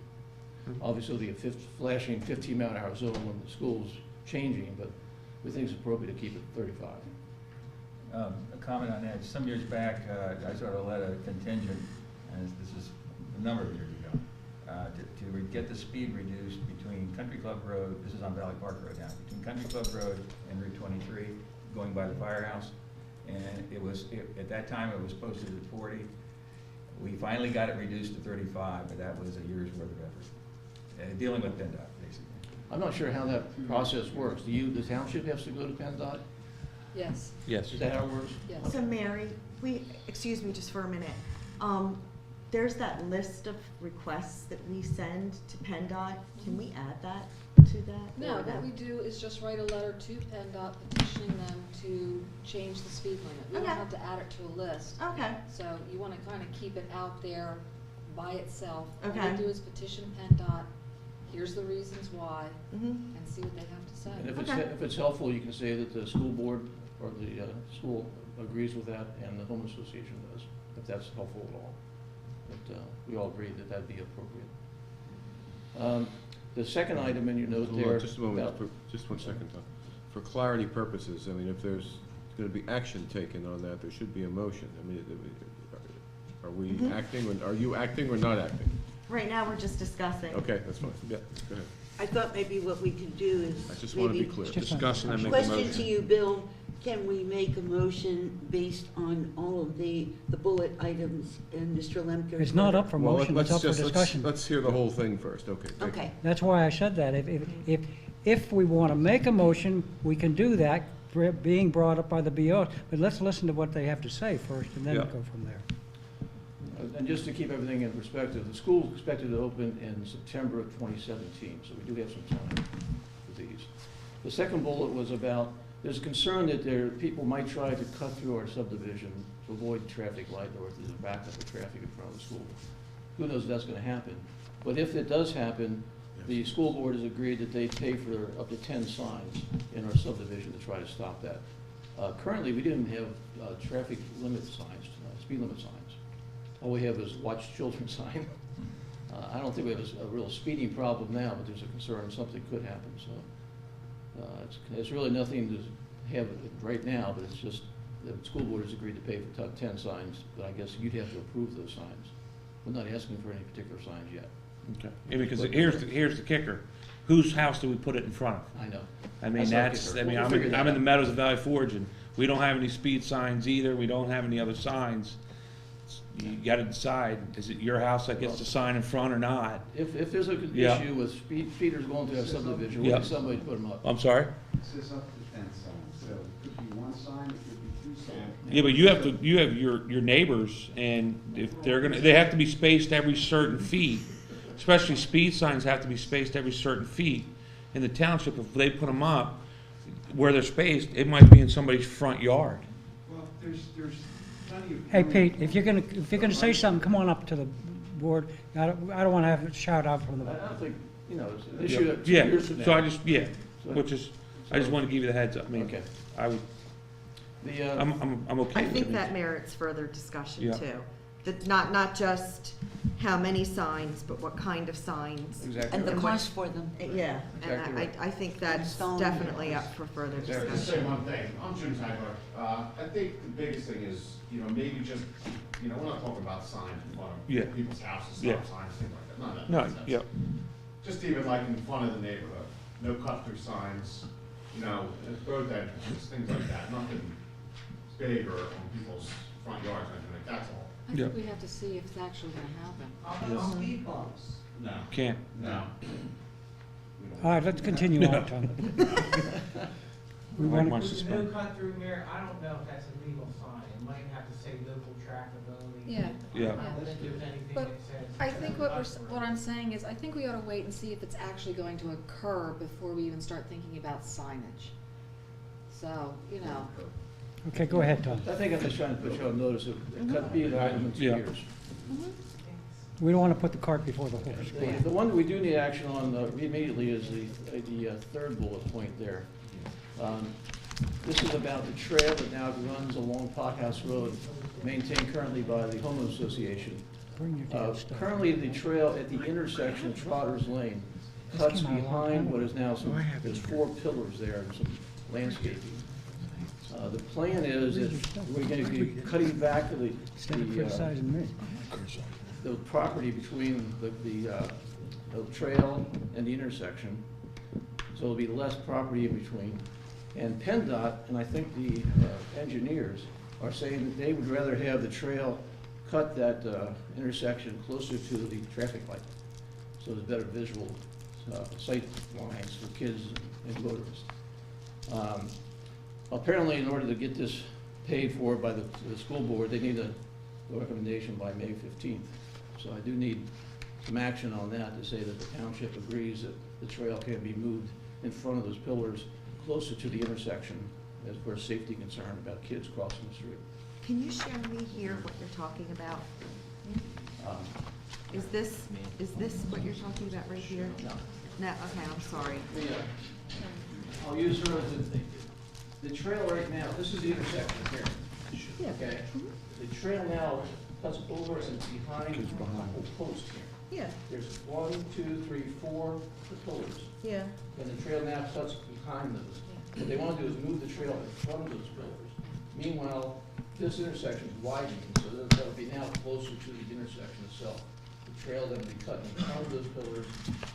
Obviously, there'll be a flashing 15-mile-an-hour zone when the school's changing, but we think it's appropriate to keep it 35. A comment on that. Some years back, I sort of led a contingent, and this is a number of years ago, to get the speed reduced between Country Club Road, this is on Valley Park Road now, between Country Club Road and Route 23, going by the firehouse. And at that time, it was posted at 40. We finally got it reduced to 35, but that was a year's worth of effort. Dealing with PennDOT, basically. I'm not sure how that process works. The township has to go to PennDOT? Yes, Yes. Is that how it works? yes. So Mary, excuse me just for a minute. There's that list of requests that we send to PennDOT. Can we add that to that? No, Or what we do is just write a letter to PennDOT petitioning them to change the speed limit. We don't Okay. have to add it to a list. Okay, So you want to kind of keep it out there by itself. All Okay. we do is petition PennDOT, here's the reasons why, mm-hmm, and see what they have to say. And Okay. if it's helpful, you can say that the school board or the school agrees with that and the home association does, if that's helpful at all. But we all agree that that'd be appropriate. The second item in your note Hold on there. just a moment, about- just 1 second, Tom. For clarity purposes, I mean, if there's gonna be action taken on that, there should be a motion. I mean, are we Mhm. acting, or are you acting or not acting? right now we're just discussing. Okay, that's fine, yeah, go ahead. I thought maybe what we could do I is just wanna be maybe, clear. Discuss and then make a question to motion. you, Bill, can we make a motion based on all of the bullet items in Mr. Lemker's? It's not up for Well, motion, it's let's up for just- discussion. Let's hear the whole thing first, okay. thank you. Okay, That's why I said that. If we want to make a motion, we can do that, being brought up by the BO, but let's listen to what they have to say first, and then Yeah. go from there. And just to keep everything in perspective, the school is expected to open in September of 2017, so we do have some time for these. The second bullet was about There's a concern that people might try to cut through our subdivision to avoid traffic light or if there's a backup of traffic in front of the school. Who knows if that's gonna happen? But if it does happen, the school board has agreed that they pay for up to 10 signs in our subdivision to try to stop that. Currently, we didn't have traffic limit signs, speed limit signs. All we have is watch children sign. I don't think we have a real speeding problem now, but there's a concern something could happen, so. It's really nothing to have right now, but it's just, the school board has agreed to pay for 10 signs, but I guess you'd have to approve those signs. We're not asking for any particular signs yet. Okay. Yeah, because here's the kicker. Whose house do we put it in front of? I know. I mean, That's not kicker. We'll I'm figure in that the out. meadows of Valley Forge, and we don't have any speed signs either. We don't have any other signs. You gotta decide, is it your house that gets the sign in front or not? If there's an Yeah. issue with speeders going through our subdivision, we'll Yeah. get somebody to put them up. I'm sorry? It says up to 10 signs, so it could be one sign, it could be two signs. Yeah, but you have your neighbors, and if they have to be spaced every certain feet. Especially speed signs have to be spaced every certain feet. In the township, if they put them up where they're spaced, it might be in somebody's front yard. Well, there's plenty of. Hey, Pete, if you're gonna say something, come on up to the board. I don't wanna have it shout out from the. I don't think, it's an issue that 2 Yeah, years from now. so I just want to give you the heads up. I mean, Okay. I would, The, I'm okay I with think it. that merits further discussion Yeah. too. That not just how many signs, but what kind of signs. Exactly. And the right. cost for them. Yeah, Exactly and right. I think that's Installing. definitely up for further Exactly. Just say discussion. one thing, I'm Jim Tyler. I think the biggest thing is, maybe just, we're not talking about signs in front Yeah. of people's houses, Yeah. stop signs, things like that, none of that No, nonsense. yeah, Just even like in front of the neighborhood, no cut-through signs, road entrances, things like that, nothing big or on people's front yards or anything like that, that's all. I think we have to see if it's actually gonna happen. How about speed bumps? No, can't. no. All right, let's continue on, Tom. We Mike wanna- wants to With speak. the no cut through mirror, I don't know if that's a legal sign, it might have to say local traffic only. Yeah. Yeah. I don't think there's anything But that says. I think no cut through. what I'm saying is, I think we ought to wait and see if it's actually going to occur before we even start thinking about signage. So, Okay, go ahead, Tom. I think I'm just trying to put you on notice of cut being item in 2 Yeah. years. We don't wanna put the cart before the horse. Go ahead. The one that we do need action on immediately is the third bullet point there. This is about the trail that now runs along Pothouse Road, maintained currently by the homeowners association. Bring your damn stuff. Currently, the trail at the intersection of Trotter's Lane cuts came out a long time behind ago. what is now there's 4 pillars there and some landscaping. The plan is that we're going to be cutting back the Instead of criticizing me. the property between the trail and the intersection, so there'll be less property in between. And PennDOT, and I think the engineers, are saying that they would rather have the trail cut that intersection closer to the traffic light, so there's better visual sight lines for kids and motorists. Apparently, in order to get this paid for by the school board, they need a recommendation by May 15th. So I do need some action on that to say that the township agrees that the trail can be moved in front of those pillars closer to the intersection as for a safety concern about kids crossing the street. Can you show me here what you're talking about? Um, Is this what you're talking about right here? No. No, okay, I'm sorry. I'll use her as the trail right now, this is the intersection here. Yeah. Okay? The trail now cuts over and behind the whole post here. Yeah, There's 1, 2, 3, 4 pillars. yeah. And the trail now cuts behind those. What they want to do is move the trail in front of those pillars. Meanwhile, this intersection is widening, so that'll be now closer to the intersection itself. The trail then will be cut in front of those pillars,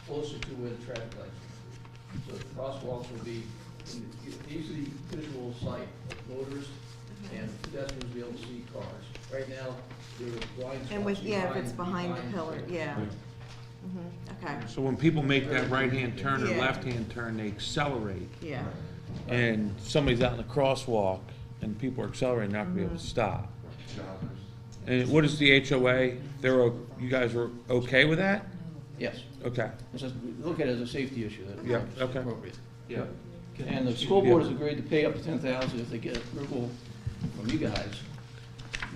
closer to where the traffic lights are. So the crosswalks will be in the easy visual sight of motorists and pedestrians will be able to see cars. Right now, there are blind spots. And if it's behind the pillar, yeah. Okay, So when people make that right-hand turn or Yeah. left-hand turn, they accelerate. yeah. And somebody's out in the crosswalk and people are accelerating, not gonna be able to stop. And what is the HOA? You guys are okay with that? Yes. Okay. It's just, we look at it as a safety issue. That Yeah, it's okay. appropriate. Yeah. And the school board has agreed to pay up to 10,000 if they get approval from you guys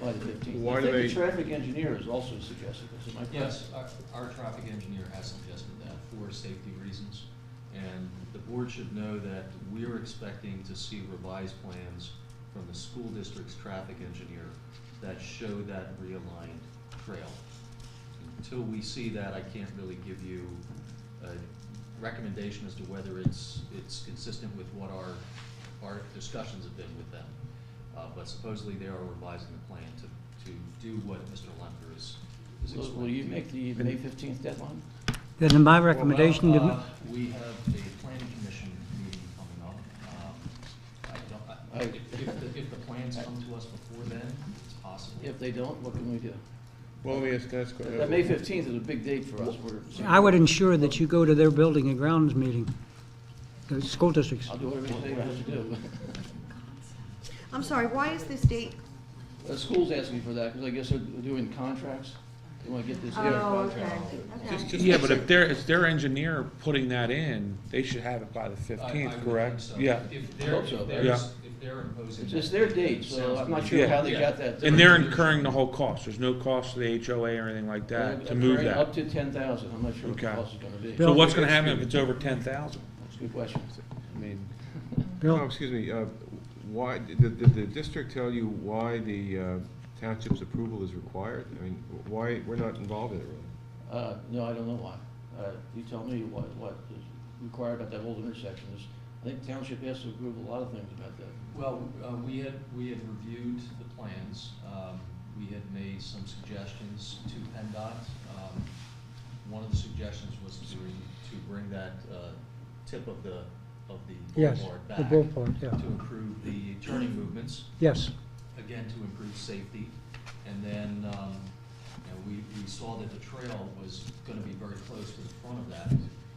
by the 15th. Why I do think they- the traffic engineer has also suggested this, am I correct? Yes, our traffic engineer has suggested that for safety reasons. And the board should know that we're expecting to see revised plans from the school district's traffic engineer that show that realigned trail. Until we see that, I can't really give you a recommendation as to whether it's consistent with what our discussions have been with them. But supposedly they are revising the plan to do what Mr. Lemker is explaining. Will you make the May 15th deadline? Then my recommendation, We have a planning commission meeting coming up. If the plans come to us before then, it's possible. If they don't, what can we do? Well, let me ask, that's. That May 15th is a big date for us. I would ensure that you go to their building and grounds meeting, the school districts. I'll do whatever you say I have to do. I'm sorry, why is this date? The school's asking for that, because I guess they're doing contracts. They want to get this in Oh, contract. okay. Yeah, but if it's their engineer putting that in, they should have it by the 15th, correct? Yeah. If I hope so. they're imposing. It's their date, so I'm not sure Yeah. how they got that. And they're incurring the whole cost. There's no cost to the HOA or anything like that to move They're Up that. to 10,000, I'm not sure what the Okay. cost is gonna be. So what's gonna happen if it's over 10,000? That's a good question. I mean, Bill? oh, excuse me, why, did the district tell you why the township's approval is required? I mean, why, we're not involved in it really? No, I don't know why. You tell me what is required about that whole intersection. I think township has to approve a lot of things about that. Well, we had reviewed the plans. We had made some suggestions to PennDOT. One of the suggestions was to bring that tip of the Yes, boulevard the back boulevard, yeah. to improve the turning movements, Yes. again, to improve safety. And then, we saw that the trail was gonna be very close to the front of that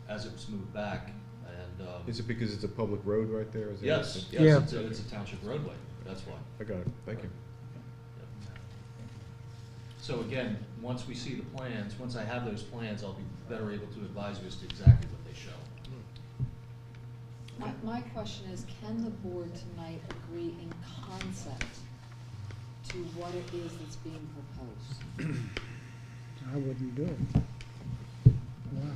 as it was moved back. And, Is it because it's a public road right there? Is that- yes, Yeah. yes, it's a township roadway, that's why. I got it, thank you. So again, once we see the plans, once I have those plans, I'll be better able to advise you as to exactly what they show. My question is, can the board tonight agree in concept to what it is that's being proposed? I wouldn't do it. Why?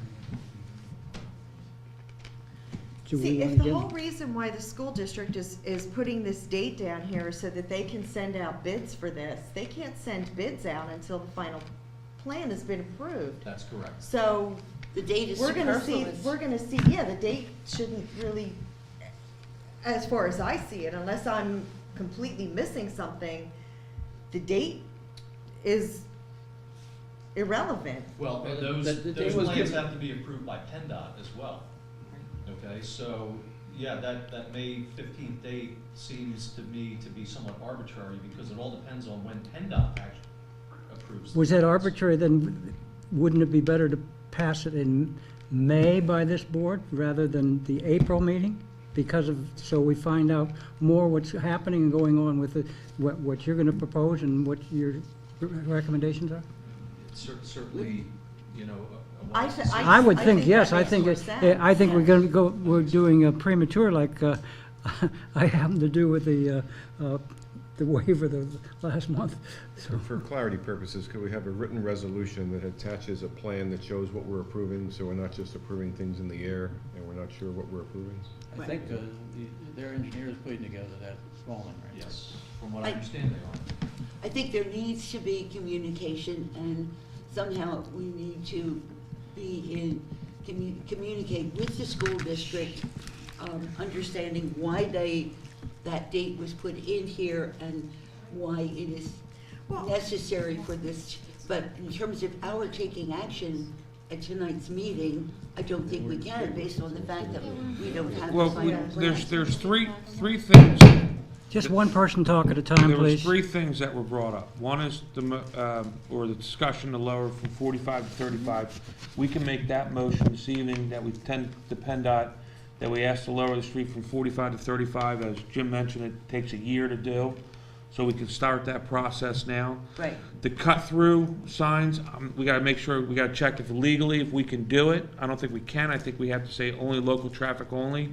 Do we See, wanna if the give- whole reason why the school district is putting this date down here so that they can send out bids for this, they can't send bids out until the final plan has been approved. That's correct. So The date is we're gonna superfluous. see, yeah, the date shouldn't really, as far as I see it, unless I'm completely missing something, the date is irrelevant. Well, Well, those the date was plans given- have to be approved by PennDOT as well. Okay, so, yeah, that May 15th date seems to me to be somewhat arbitrary because it all depends on when PennDOT actually approves. the Was that plans. arbitrary, then wouldn't it be better to pass it in May by this board rather than the April meeting? Because of, so we find out more what's happening and going on with what you're gonna propose and what your recommendations are? It's certainly, you know, I wise th- decision. I would I think, think yes, that I makes think, more I think we're sense, gonna we're doing a premature like, I happened to do with the waiver the last month, so. For clarity purposes, could we have a written resolution that attaches a plan that shows what we're approving, so we're not just approving things in the air and we're not sure what we're approving? I think their engineer is putting together that drawing, right? Yes, from what I understand they are. I think there needs to be communication, and somehow we need to be communicate with the school district, understanding why that date was put in here and why it is necessary for this. But in terms of our taking action at tonight's meeting, I don't think we can, based on the fact that we don't have the Well, final plan. there's three things. Just one person talk at a time, There was please. three things that were brought up. One is the discussion to lower from 45 to 35. We can make that motion this evening that we tend to PennDOT, that we ask to lower the street from 45 to 35. As Jim mentioned, it takes a year to do, so we can start that process now. Right. The cut-through signs, we gotta make sure, we gotta check if legally, if we can do it. I don't think we can. I think we have to say only local traffic only.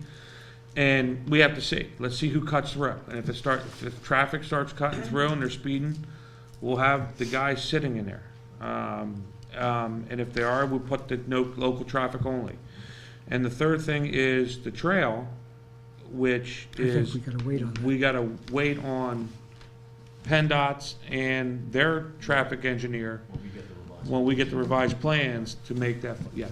And we have to see, let's see who cuts through. And if traffic starts cutting through and they're speeding, we'll have the guys sitting in there. And if they are, we'll put the no local traffic only. And the third thing is the trail, which I think is, we gotta wait on that. we gotta wait on PennDOT's and their traffic engineer When we get the revised. when we get the revised plans to make that, yes.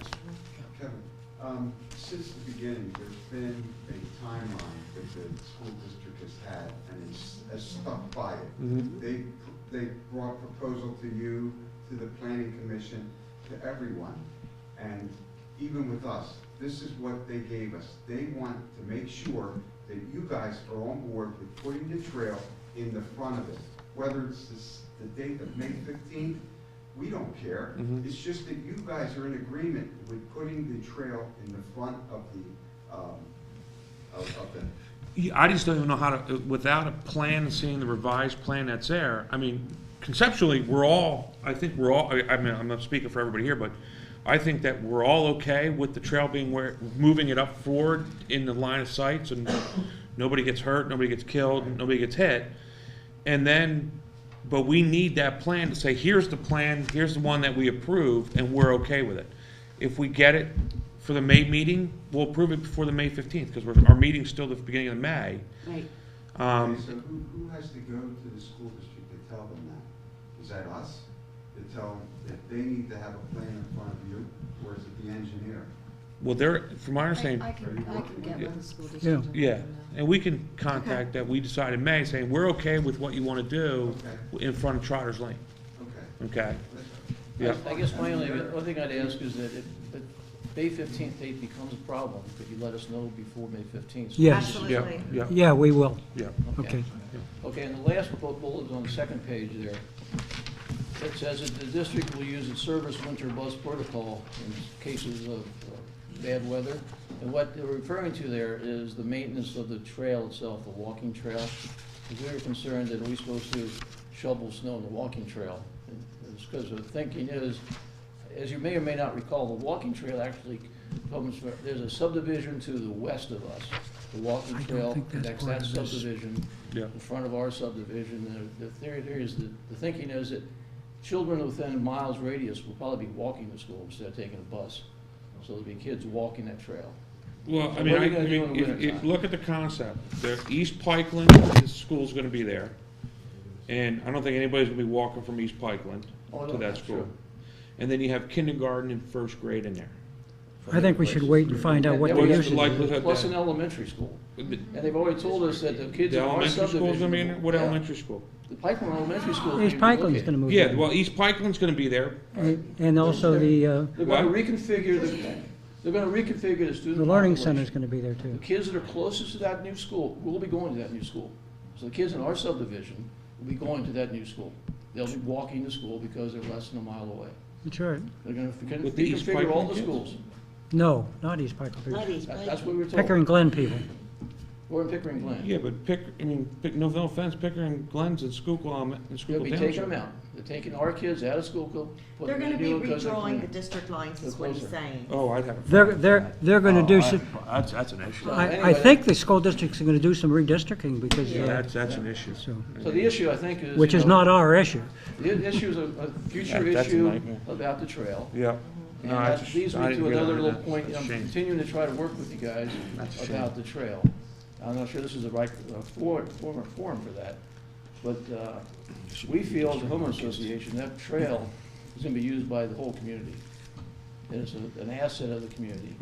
Kevin, since the beginning, there's been a timeline that the school district has had, and it's has stuck by it. Mhm. They brought a proposal to you, to the planning commission, to everyone, and even with us, this is what they gave us. They want to make sure that you guys are on board with putting the trail in the front of it. Whether it's the date of May 15th, we don't care. Mhm. It's just that you guys are in agreement with putting the trail in the front of the, of the. Yeah, I just don't even know how to, without a plan, seeing the revised plan that's there, I mean, conceptually, I think we're all, I mean, I'm not speaking for everybody here, but I think that we're all okay with the trail being moving it up forward in the line of sight, so nobody gets hurt, nobody gets killed, nobody gets hit. And then, but we need that plan to say, here's the plan, here's the one that we approved, and we're okay with it. If we get it for the May meeting, we'll approve it before the May 15th, because our meeting's still the beginning of May. Right. Okay, so who has to go to the school district to tell them that? Is that us? To tell them that they need to have a plan in front of you, or is it the engineer? Well, from my understanding, I can get with the school district. Yeah. and let yeah, them know. and we can contact that, we decide in May, saying, we're okay with what you want to do Okay. in front of Trotter's Lane, Okay. okay? Yeah. I guess my only, one thing I'd ask is that if May 15th date becomes a problem, could you let us know before May 15th? Yes. Absolutely. Yeah, Yeah, we will. yeah. Okay. Okay, and the last bullet on the second page there, it says that the district will use its service winter bus protocol in cases of bad weather. And what they're referring to there is the maintenance of the trail itself, the walking trail. Because we were concerned that we're supposed to shovel snow on the walking trail. And it's because the thinking is, as you may or may not recall, the walking trail actually comes from, there's a subdivision to the west of us. The walking I don't trail think that's connects part that of this. subdivision Yeah. in front of our subdivision. The theory there is that, the thinking is that children within a miles radius will probably be walking to school instead of taking a bus. So there'll be kids walking that trail. Well, I So mean, what are you gonna do in the if, wintertime? look at the concept, the East Pikeland, the school's gonna be there. And I don't think anybody's gonna be walking from East Pikeland Oh, to no, that that's school. true. And then you have kindergarten and first grade in there. I think we should wait and find out what Yeah, the we have What's use the is. likelihood Plus that- an elementary school. The And they've already told us that the kids in our elementary subdivision. school's gonna be in there? What Yeah. elementary school? The Pikeland Elementary School. is East gonna be Pikeland's located. gonna move Yeah, in. well, East Pikeland's gonna be there. And also the They're gonna What? reconfigure they're gonna reconfigure the student learning population. center's gonna be there The too. kids that are closest to that new school will be going to that new school. So the kids in our subdivision will be going to that new school. They'll be walking to school because they're less than a mile away. That's right. They're gonna With the East reconfigure all Pikeland the kids? schools. No, not East Pikeland. Not East That's Pikeland. what we were told. Pickering Glen people. We're in Pickering Glen. Yeah, but no offense, Pickering Glenn's in Schuylkill, They'll Schuylkill be Township. taking them out. They're taking our kids out of Schuylkill, They're putting them gonna in be new one because they're redrawing the cleaner. district lines, is They're what he's closer. saying. Oh, I'd have. a They're, problem with they're, that. they're gonna do some, That's an issue. So I anyway, think the school districts are gonna do some redistricting because, That's an issue. so, So the issue, I think, is. which you is know, not our issue. The issue is a future That's a issue nightmare. about the trail. Yeah. And No, I that just- leads I me didn't to realize another little that. point. That's a I'm shame. continuing to try to work with you guys That's a shame. about the trail. I'm not sure this is the right forum for that, but we feel, as a homeowner association, that trail is gonna be used by the whole community. And it's an asset of the community.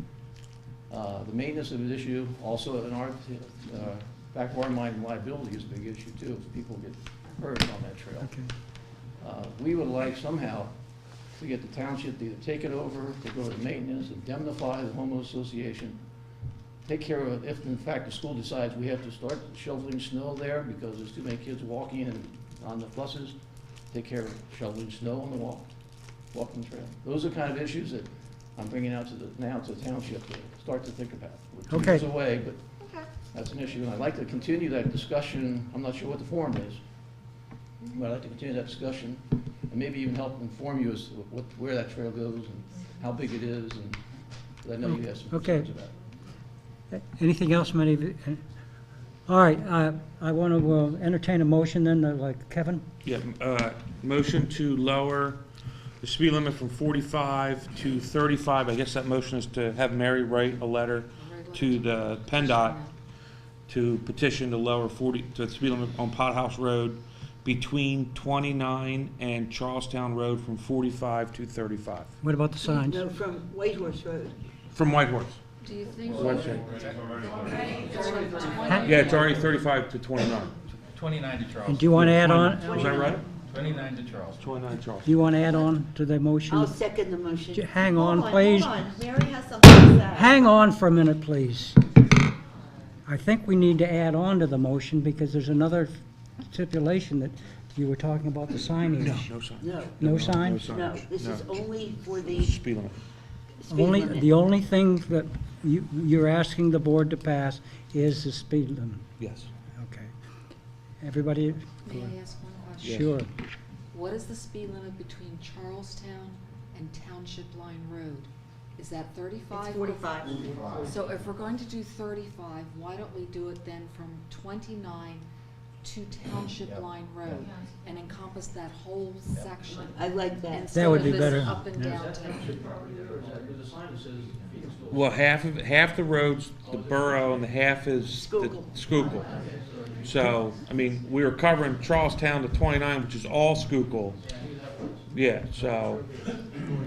The maintenance of the issue, also in our, back of our mind, liability is a big issue too, if people get hurt on that trail. Okay. We would like somehow to get the township to either take it over, to go to maintenance, indemnify the homeowners association, take care of it if in fact the school decides we have to start shoveling snow there because there's too many kids walking and on the buses, take care of shoveling snow on the walking trail. Those are kind of issues that I'm bringing out to the township to start to think about. We're 2 Okay. years away, but that's an issue, and I'd like to continue that discussion. I'm not sure what the forum is, but I'd like to continue that discussion and maybe even help inform you as to where that trail goes and how big it is, and 'cause I know you have some Okay. concerns about it. Anything else, many of you? All right, I want to entertain a motion then, like Kevin? Yeah, motion to lower the speed limit from 45 to 35. I guess that motion is to have Mary write a letter to the PennDOT to petition to lower the speed limit on Pothouse Road between 29 and Charlestown Road from 45 to 35. What about the signs? No, from Whitehorse Road. From Whitehorse. Do you think? Website. It's Yeah, it's already 35 to 29. 29 to Charles. And do you want to add on, Is that right? 29 to Charles. 29 Charles. do you want to add on to the motion? I'll second the motion. Hang on, Hold please. Hold on, Mary has something to say. Hang on for a minute, please. I think we need to add on to the motion because there's another stipulation that you were talking about the signage. No sign. No, No sign? no, this is only for the Speed limit. speed Only, limit. the only thing that you're asking the board to pass is the speed limit. Yes. Okay. Everybody, May I ask one question? sure. What is the speed limit between Charlestown and Township Line Road? Is that 35? It's 45. So if we're going to do 35, why don't we do it then from 29 to Township Line Road and encompass that whole section? I like that. Instead would of be this better. up and Yeah. down Is that town. township property there, or is that, because the sign that says Phoenix School? Well, half the road's the borough and the half is the Schuylkill. Schuylkill. So, I mean, we were covering Charlestown to 29, which is all Schuylkill. Yeah, so,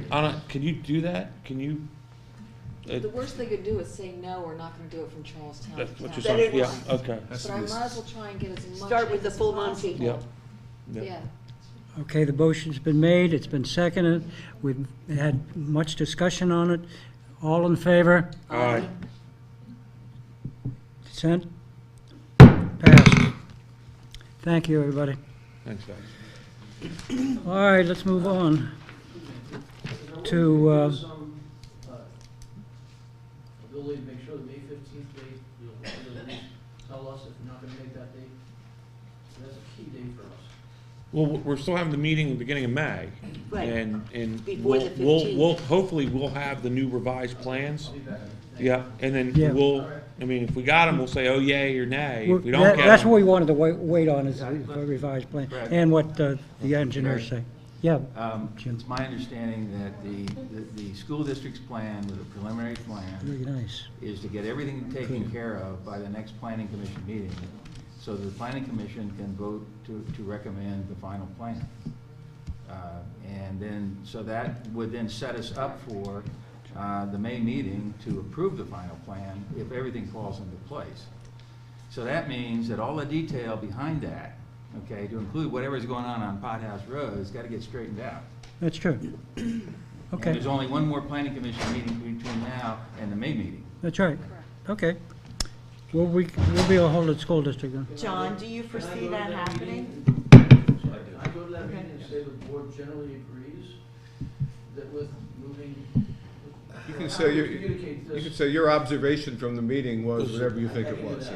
I don't, can you do that? Can you? The worst they could do is say, no, we're not gonna do it from Charlestown to That's what you're Township. saying, Better yeah, okay. But I might as well try and get as much Start with in the as full Monty. possible. Yep. Yep. Yeah. Okay, the motion's been made, it's been seconded, we've had much discussion on it. All in favor? All right. Dissent? Passed. Thank you, everybody. Thanks, guys. All right, let's move on to, Some, ability to make sure the May 15th date, you'll at least tell us if you're not gonna make that date. That's a key date for us. Well, we're still having the meeting at the beginning of May. Right. And Before the we'll 15th. hopefully we'll have the new revised plans. I'll be back. Yeah, and then Yeah. we'll, I mean, if we got them, we'll say, oh, yay or nay. If we don't get them. that's what we wanted to wait on, is the revised plan, Brad. and what the engineers say. Yeah, Jim. It's my understanding that the school district's plan with a preliminary plan Very nice. is to get everything taken care of by the next planning commission meeting, so that the planning commission can vote to recommend the final plan. And then, so that would then set us up for the May meeting to approve the final plan if everything falls into place. So that means that all the detail behind that, okay, to include whatever's going on Pothouse Road, has got to get straightened out. That's true. And Okay, there's only one more planning commission meeting between now and the May meeting. that's right. Okay. We'll be able to hold the school district then. John, do you foresee that happening? I go to that meeting and say the board generally agrees that with moving. You can how say, we you communicate this. can say your observation from the meeting was whatever you think it was.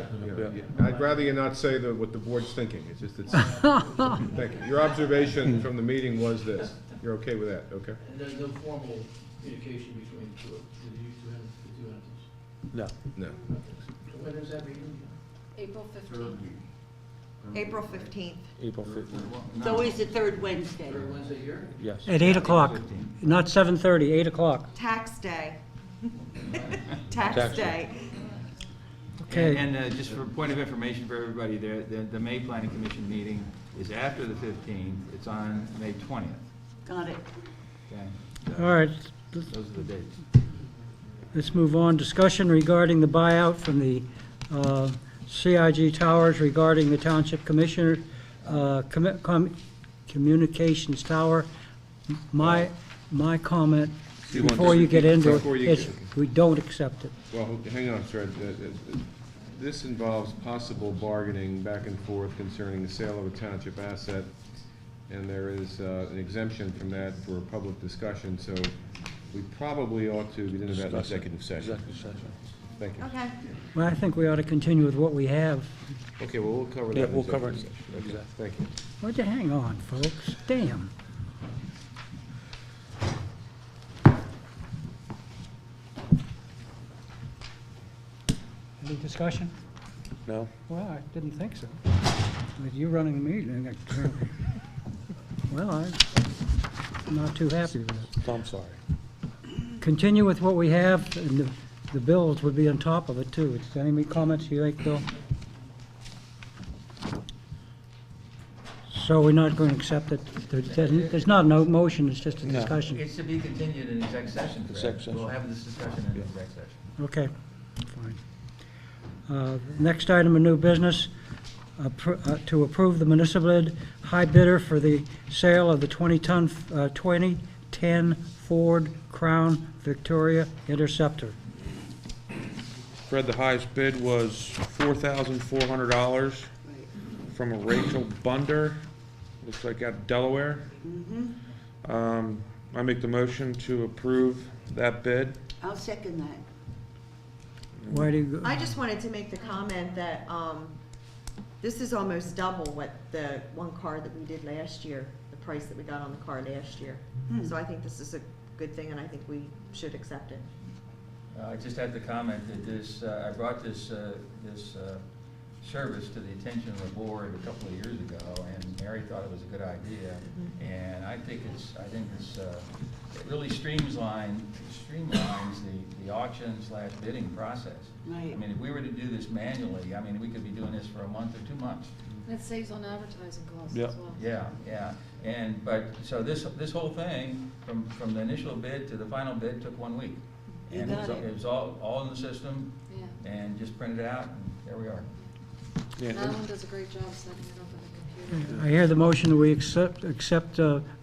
I'd rather you not say what the board's thinking, it's just, thank you. Your observation from the meeting was this. You're okay with that, okay? And there's no formal communication between the two entities. No. No. So when is that meeting? April 15th. April 15th. April 15th, It's always the third Wednesday. Third Wednesday here? yes. At 8 o'clock, not 7:30, 8 o'clock. Tax day. Tax Tax day. day. Okay. And just for point of information for everybody, the May planning commission meeting is after the 15th. It's on May 20th, Got it. okay? All right, Those are the dates. let's move on. Discussion regarding the buyout from the CIG Towers regarding the Township Commissioner Communications Tower. My comment, You want before to- you get into before it, you is get- we don't accept it. Well, hang on, sir. This involves possible bargaining back and forth concerning the sale of a township asset, and there is an exemption from that for a public discussion, so we probably ought to get into that in executive session. Executive session. Thank you. Okay. Well, I think we ought to continue with what we have. Okay, well, we'll cover that. Yeah, in we'll cover executive it. session. Okay, thank you. Why'd you hang on, folks? Damn. Any discussion? No? Well, I didn't think so. With you running the meeting, well, I'm not too happy with it. I'm sorry. Continue with what we have, and the bills would be on top of it, too. Is there any comments you make, Bill? So we're not going to accept it? There's not no motion, it's just a No. discussion. It's to be continued in exec session, Fred. Exec session. We'll have this discussion in exec session. Okay, fine. Next item of new business, to approve the municipal bid high bidder for the sale of the 2010 Ford Crown Victoria Interceptor. Fred, the highest bid was $4,400 from a Rachel Bunder, looks like out of Delaware. I make the motion to approve that bid. I'll second that. Why do you? I just wanted to make the comment that, this is almost double what the one car that we did last year, the price that we got on the car last year. So I think this is a good thing, and I think we should accept it. I just had to comment that this, I brought this service to the attention of the board a couple of years ago, and Mary thought it was a good idea. And I think it really streamlines the auction/bidding process. Right. I mean, if we were to do this manually, I mean, we could be doing this for a month or 2 months. And it saves on advertising costs Yep. as well. Yeah. So this whole thing, from the initial bid to the final bid, took 1 week. You And got it. it was all in the system, Yeah. and just printed it out, and there we are. Yeah, Madeline does a great job setting it up on the computer. I hear the motion that we accept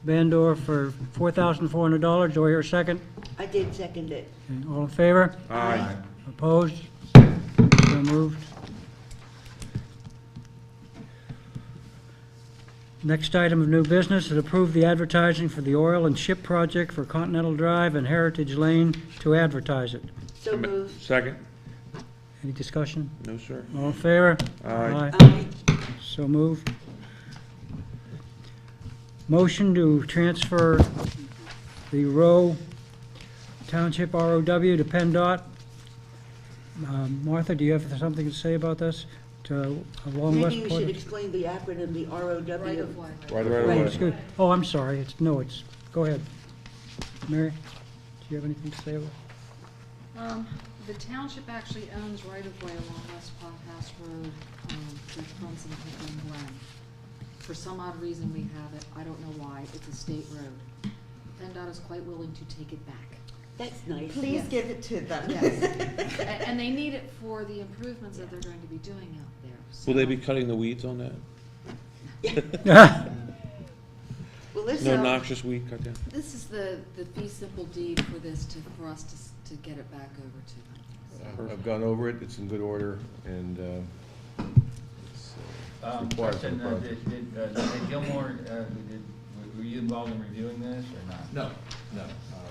Bandor for $4,400. Do I hear a second? I did second it. Okay, all in favor? Aye. Opposed? So moved. Next item of new business is approve the advertising for the oil and ship project for Continental Drive and Heritage Lane to advertise it. So moved. Second? Any discussion? No, sir. All in favor? Aye. Aye. So moved. Motion to transfer the Row Township ROW to PennDOT. Martha, do you have something to say about this? To along Maybe you should Westport? explain the acronym, the ROW. Right of way. Right Oh, away. it's good. Oh, I'm sorry. Go ahead. Mary, do you have anything to say about it? The township actually owns right of way along West House Road, that runs into Pickering Glen. For some odd reason, we have it. I don't know why. It's a state road. PennDOT is quite willing to take it back. That's nice. Please Yes. give it to them. And they need it for the improvements that they're going to be doing out there. Will they So- be cutting the weeds on that? Well, this, No noxious weed cut down? This is the fee simple deed for this, for us to get it back over to them. So- I've gone over it, it's in good order, and it's required for the Question, project. did Gilmore, were you involved in reviewing this or not? No.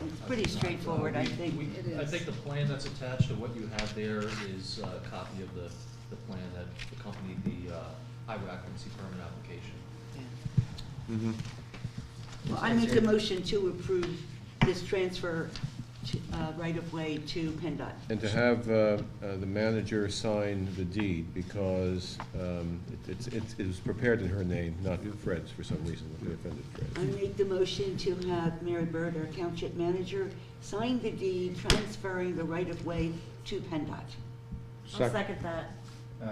It's pretty straightforward, I think. It I is. think the plan that's attached to what you have there is a copy of the plan that accompanied the highway occupancy permit application. Well, I make a motion to approve this transfer right of way to PennDOT. And to have the manager sign the deed, because it was prepared in her name, not Fred's for some reason, it offended I Fred. make the motion to have Mary Bird, our township manager, sign the deed transferring the right of way to PennDOT. I'll second that.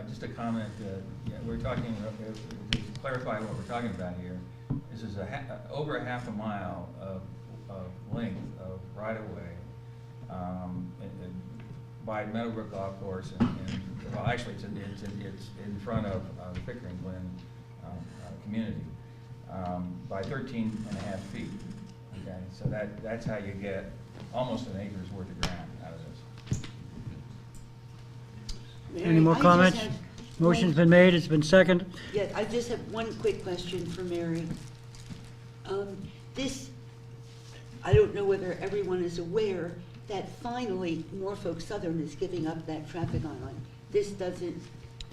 Just a comment, we're talking, to clarify what we're talking about here, this is over a half a mile of length of right-of-way by Meadowbrook Golf Course, and well, actually, it's in front of the Pickering Glen community, by 13.5 feet, okay? So that's how you get almost an acre's worth of ground out of this. Any more Mary, I just comments? have Motion's one- been made, it's been seconded. Yeah, I just have one quick question for Mary. I don't know whether everyone is aware that finally Norfolk Southern is giving up that traffic island. This doesn't,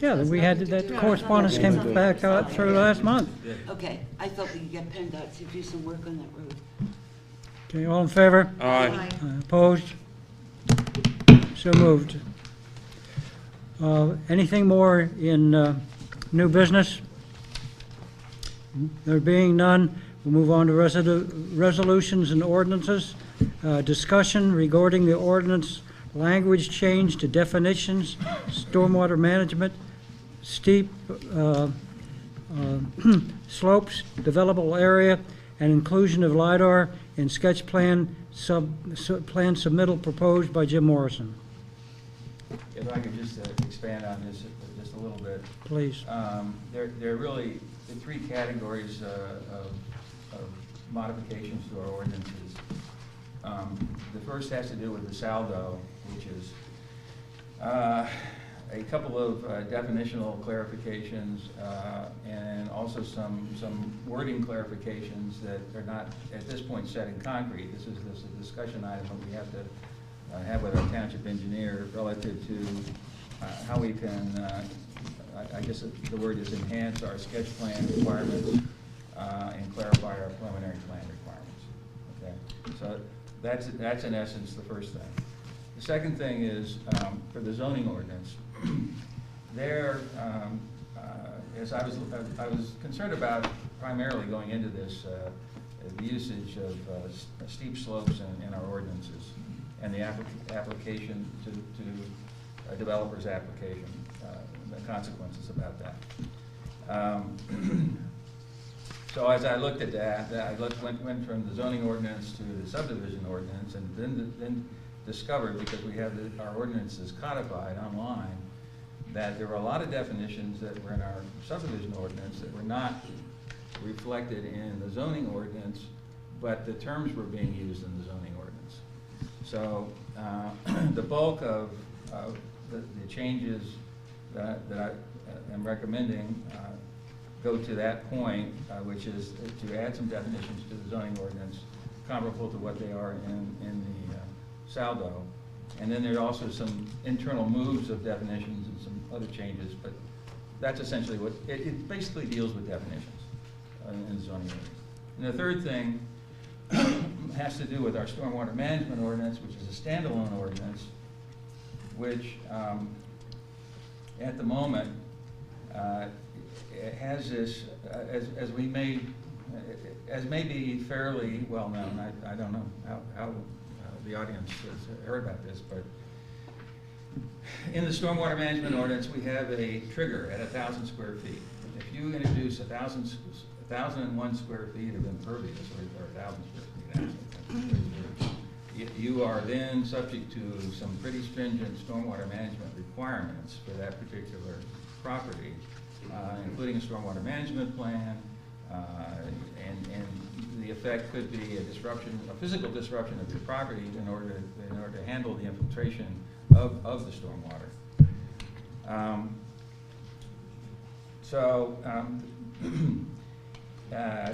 Yeah, we had, that correspondence came back out through last month. okay, I thought we could get PennDOT to do some work on that road. Okay, all in favor? Aye. Opposed? So moved. Anything more in new business? There being none, we'll move on to resolutions and ordinances. Discussion regarding the ordinance language change to definitions, stormwater management, steep slopes, developable area, and inclusion of LiDAR in sketch plan plan submittal proposed by Jim Morrison. If I could just expand on this just a little bit. Please. There are really the three categories of modifications to our ordinances. The first has to do with the saldo, which is a couple of definitional clarifications and also some wording clarifications that are not at this point set in concrete. This is a discussion item that we have to have with our township engineer relative to how we can, I guess the word is enhance our sketch plan requirements and clarify our preliminary plan requirements. Okay, so that's in essence the first thing. The second thing is for the zoning ordinance. There, as I was concerned about primarily going into this, the usage of steep slopes in our ordinances and the application to a developer's application, the consequences about that. So as I looked at that, I went from the zoning ordinance to the subdivision ordinance, and then discovered, because we have our ordinances codified online, that there were a lot of definitions that were in our subdivision ordinance that were not reflected in the zoning ordinance, but the terms were being used in the zoning ordinance. So the bulk of the changes that I am recommending go to that point, which is to add some definitions to the zoning ordinance comparable to what they are in the saldo. And then there are also some internal moves of definitions and some other changes, but that's essentially what, it basically deals with definitions in the zoning ordinance. And the third thing has to do with our stormwater management ordinance, which is a standalone ordinance, which at the moment it has this, as may be fairly well known. I don't know how the audience has heard about this, but in the stormwater management ordinance, we have a trigger at 1,000 square feet. If you introduce 1,001 square feet of impervious, or 1,000 square feet, you are then subject to some pretty stringent stormwater management requirements for that particular property, including a stormwater management plan, and the effect could be a disruption, a physical disruption of your property in order to handle the infiltration of the stormwater.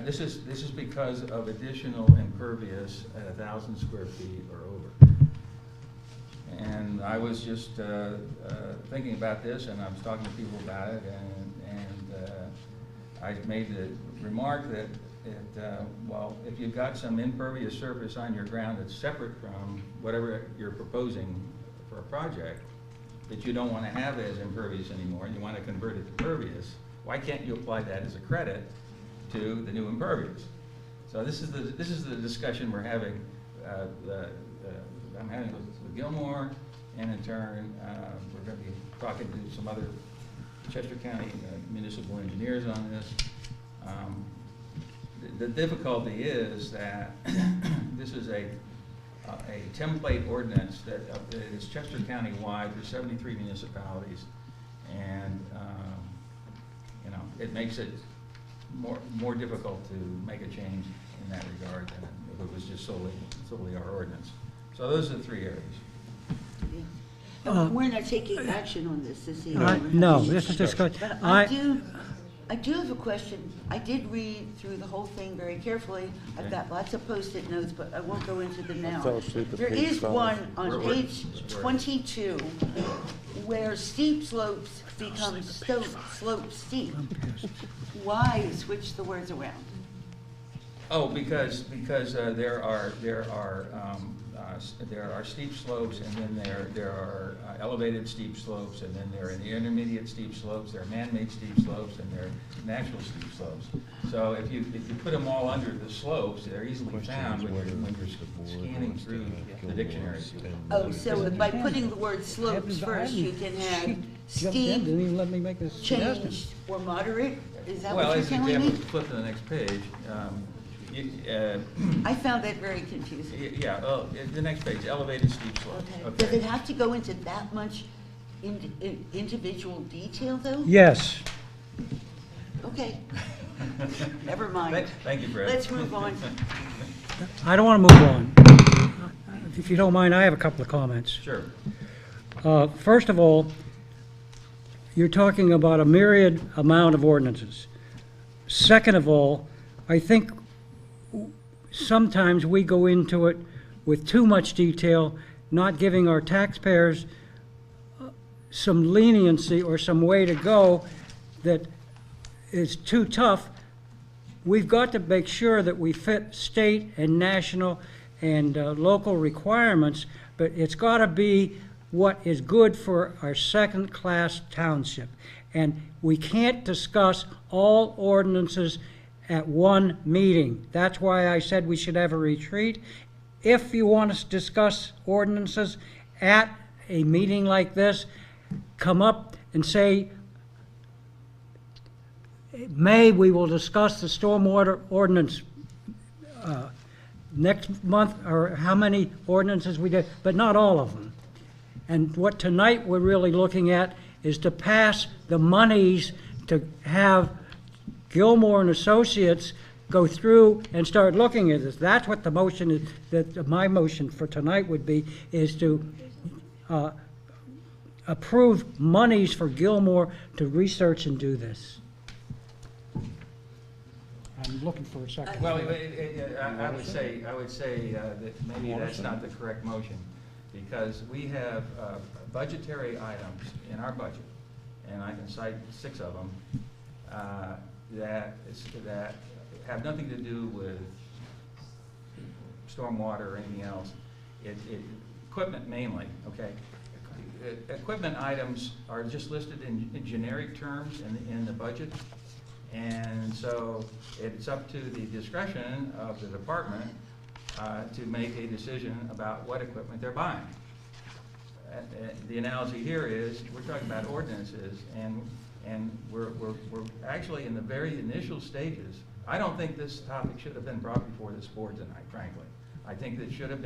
This is because of additional impervious at 1,000 square feet or over. And I was just thinking about this, and I was talking to people about it, and I made the remark that well, if you've got some impervious surface on your ground that's separate from whatever you're proposing for a project, that you don't want to have as impervious anymore, and you want to convert it to pervious, why can't you apply that as a credit to the new impervious? So this is the discussion we're having. I'm having with Gilmore, and in turn, we're going to be talking to some other Chester County municipal engineers on this. The difficulty is that this is a template ordinance that is Chester County wide for 73 municipalities, and it makes it more difficult to make a change in that regard than if it was just solely our ordinance. So those are the three areas. We're not taking action on this evening. No, this is discussion. But I do have a question. I did read through the whole thing very carefully. I've got lots of Post-it notes, but I won't go into them now. There is one on page 22 where steep slopes become slope steep. Why switch the words around? Oh, because there are steep slopes, and then there are elevated steep slopes, and then there are the intermediate steep slopes, there are man-made steep slopes, and there are natural steep slopes. So if you put them all under the slopes, they're easily found when you're scanning through the dictionary. Oh, so by putting the word slopes first, you can have steep, Didn't even let me make a suggestion. changed, or moderate? Is that Well, what you're as an telling example, me? flip to the next page. I found that very confusing. Yeah, oh, the next page, elevated steep slopes. Okay. Does it have to go into that much individual detail, though? Yes. Okay. Never mind. Thank you, Fred. Let's move on. I don't want to move on. If you don't mind, I have a couple of comments. Sure. First of all, you're talking about a myriad amount of ordinances. Second of all, I think sometimes we go into it with too much detail, not giving our taxpayers some leniency or some way to go that is too tough. We've got to make sure that we fit state and national and local requirements, but it's got to be what is good for our second-class township. And we can't discuss all ordinances at one meeting. That's why I said we should have a retreat. If you want to discuss ordinances at a meeting like this, come up and say, May, we will discuss the stormwater ordinance next month, or how many ordinances we did, but not all of them. And what tonight we're really looking at is to pass the monies to have Gilmore and Associates go through and start looking at this. That's what the motion is, that my motion for tonight would be, is to approve monies for Gilmore to research and do this. I'm looking for a second. Well, I would say that maybe that's not the correct motion, because we have budgetary items in our budget, and I can cite 6 of them, that have nothing to do with stormwater or anything else. Equipment mainly, okay? Equipment items are just listed in generic terms in the budget. And so it's up to the discretion of the department to make a decision about what equipment they're buying. The analogy here is, we're talking about ordinances, and we're actually in the very initial stages. I don't think this topic should have been brought before this board tonight, frankly. I think that it should have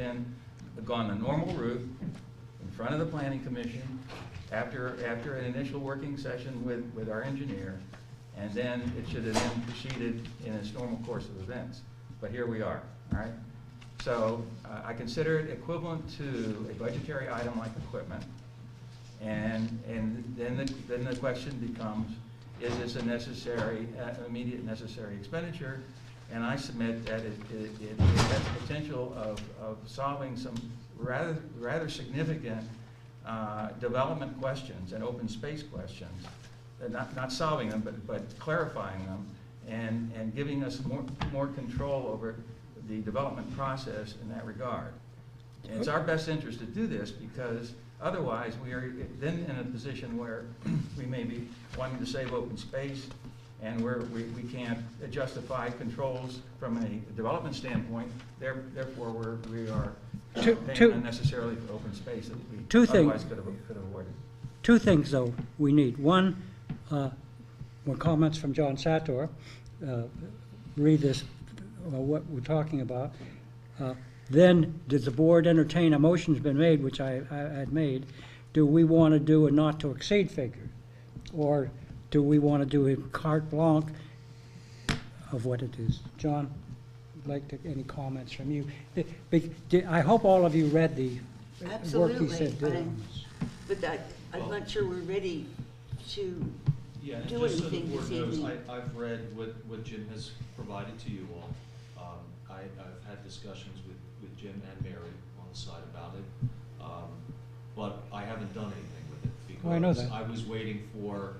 gone the normal route in front of the planning commission after an initial working session with our engineer. And then it should have then proceeded in its normal course of events. But here we are, all right? So I consider it equivalent to a budgetary item like equipment. And then the question becomes, is this a necessary, immediate necessary expenditure? And I submit that it has the potential of solving some rather significant development questions and open space questions. Not solving them, but clarifying them, and giving us more control over the development process in that regard. And it's our best interest to do this, because otherwise we are then in a position where we may be wanting to save open space, and we can't justify controls from a development standpoint. Therefore, we are paying unnecessarily for open space that we otherwise could have avoided. 2 things, though, we need. One, more comments from John Sator. Read this, what we're talking about. Then, does the board entertain, a motion's been made, which I had made, do we want to do a not to exceed figure? Or do we want to do a carte blanche of what it is? John, I'd like to, any comments from you? I hope all of you read the work he said did on this. But I'm not sure we're ready to Yeah, and do just so the anything board this knows, evening. I've read what Jim has provided to you all. I've had discussions with Jim and Mary on the side about it, but I haven't done anything with it, Oh, I know because that. I was waiting for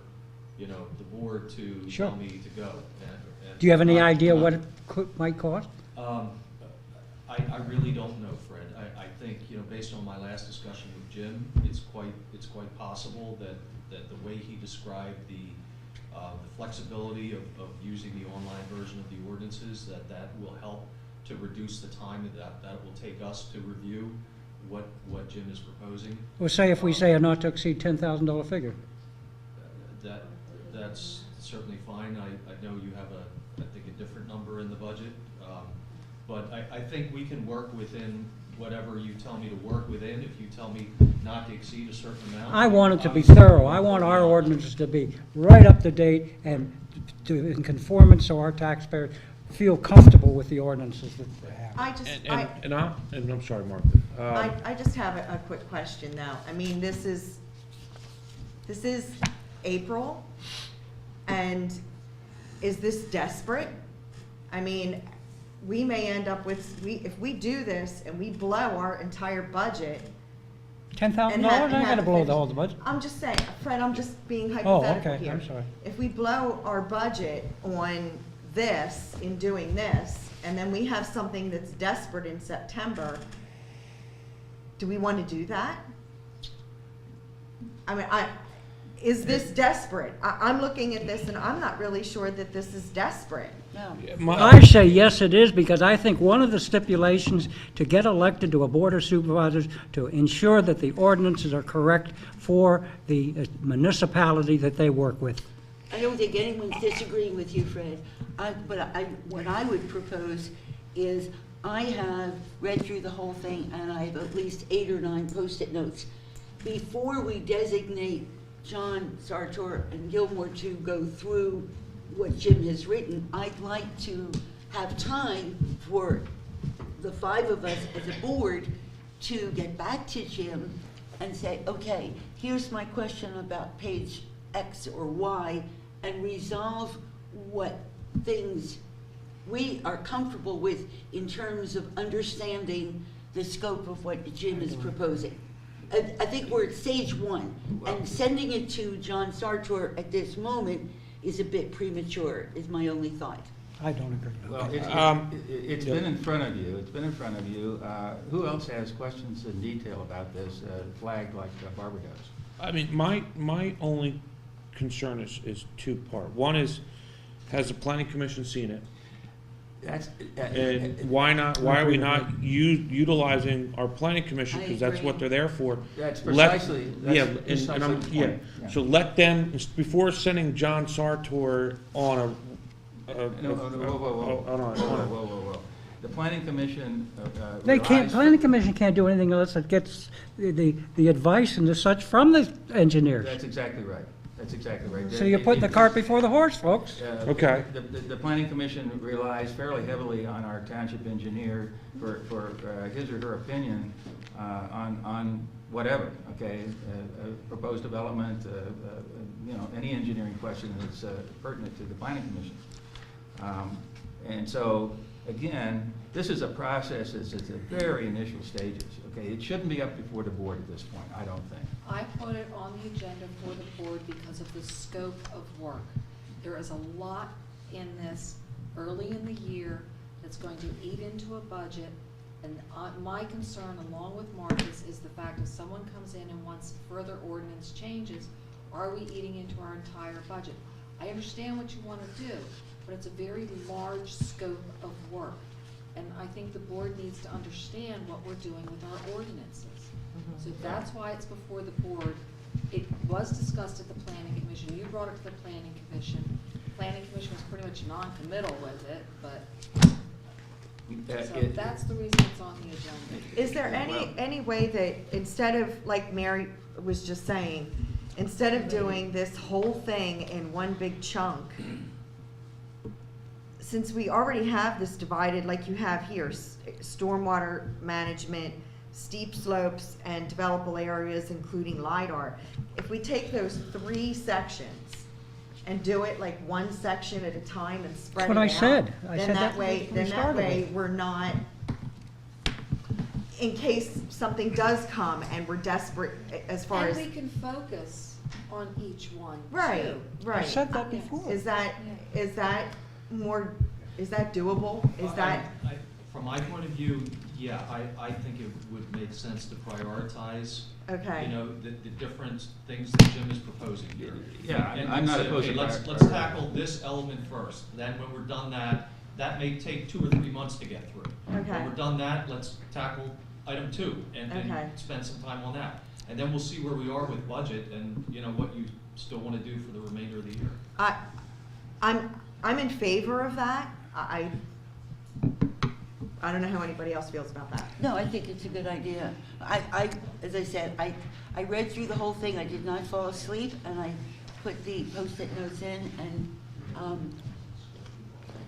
you know, the board to Sure. tell me to go. And Do you have any I'm idea not- what it might cost? I really don't know, Fred. I think, you know, based on my last discussion with Jim, it's quite possible that the way he described the flexibility of using the online version of the ordinances, that will help to reduce the time that it will take us to review what Jim is proposing. Well, say if we say a not to exceed $10,000 figure. That's certainly fine. I know you have I think a different number in the budget. But I think we can work within whatever you tell me to work within. If you tell me not to exceed a certain amount. I want it to be obviously, thorough. I want our ordinances to be right up to date and in conformance so our taxpayers feel comfortable with the ordinances that they have. And I'm sorry, Martha. I just have a quick question now. I mean, this is April, and is this desperate? I mean, we may end up with, if we do this and we blow our entire budget. $10,000? and I have- and ain't have gonna to blow finish- the whole budget. I'm just saying, Fred, I'm just being Oh, hypothetical okay, here. I'm sorry. If we blow our budget on this, in doing this, and then we have something that's desperate in September, do we want to do that? I mean, is this desperate? I'm looking at this and I'm not really sure that this is desperate. No. I say yes, it is, because I think one of the stipulations to get elected to a board of supervisors to ensure that the ordinances are correct for the municipality that they work with. I don't think anyone's disagreeing with you, Fred. What I would propose is, I have read through the whole thing, and I have at least 8 or 9 Post-it notes. Before we designate John Sartor and Gilmore to go through what Jim has written, I'd like to have time for the 5 of us as a board to get back to Jim and say, okay, here's my question about page X or Y, and resolve what things we are comfortable with in terms of understanding the scope of what Jim is proposing. I think we're at stage 1, and sending it to John Sartor at this moment is a bit premature, is my only thought. I don't agree. Well, it's been in front of you, it's been in front of you. Who else has questions in detail about this, flagged like Barbara does? I mean, my only concern is two-part. One is, has the planning commission seen it? That's, And why are we not utilizing our planning commission, because that's what they're there for? That's Let- precisely, Yeah, that's and I'm, precisely yeah, the point. Yeah. so let them, before sending John Sartor on a. No, whoa. On The planning commission, They can't, relies- planning commission can't do anything unless it gets the advice and the such from the engineers. That's exactly right. That's exactly right. So you're putting the cart before the horse, folks. Okay. The planning commission relies fairly heavily on our township engineer for his or her opinion on whatever, okay? Proposed development, any engineering question that's pertinent to the planning commission. And so, again, this is a process that's at the very initial stages, okay? It shouldn't be up before the board at this point, I don't think. I put it on the agenda for the board because of the scope of work. There is a lot in this early in the year that's going to eat into a budget. And my concern, along with Marcus, is the fact if someone comes in and wants further ordinance changes, are we eating into our entire budget? I understand what you want to do, but it's a very large scope of work. And I think the board needs to understand what we're doing with our ordinances. So that's why it's before the board. It was discussed at the planning commission. You brought it to the planning commission. The planning commission was pretty much non-committal with it, but, so that's the reason it's on the agenda. Is there any way that instead of, like Mary was just saying, instead of doing this whole thing in one big chunk, since we already have this divided like you have here, stormwater management, steep slopes, and developable areas including LIDAR, if we take those 3 sections and do it like one section at a time and spread it out. That's what I said. I Then said that that way, when we then that started way it. we're not, in case something does come and we're desperate as far And as. we can focus on each one, Right, too. right. I said that before. Is that more, is that doable? Is that, From my point of view, yeah, I think it would make sense to prioritize, okay. you know, the different things that Jim is proposing here. Yeah, And I'm not say, opposed okay, to let's prior- tackle this element first, then when we're done that may take 2 or 3 months to get through. Okay. When we're done that, let's tackle item 2 and Okay. spend some time on that. And then we'll see where we are with budget and, you know, what you still want to do for the remainder of the year. I'm in favor of that. I don't know how anybody else feels about that. No, I think it's a good idea. As I said, I read through the whole thing, I did not fall asleep, and I put the Post-it notes in and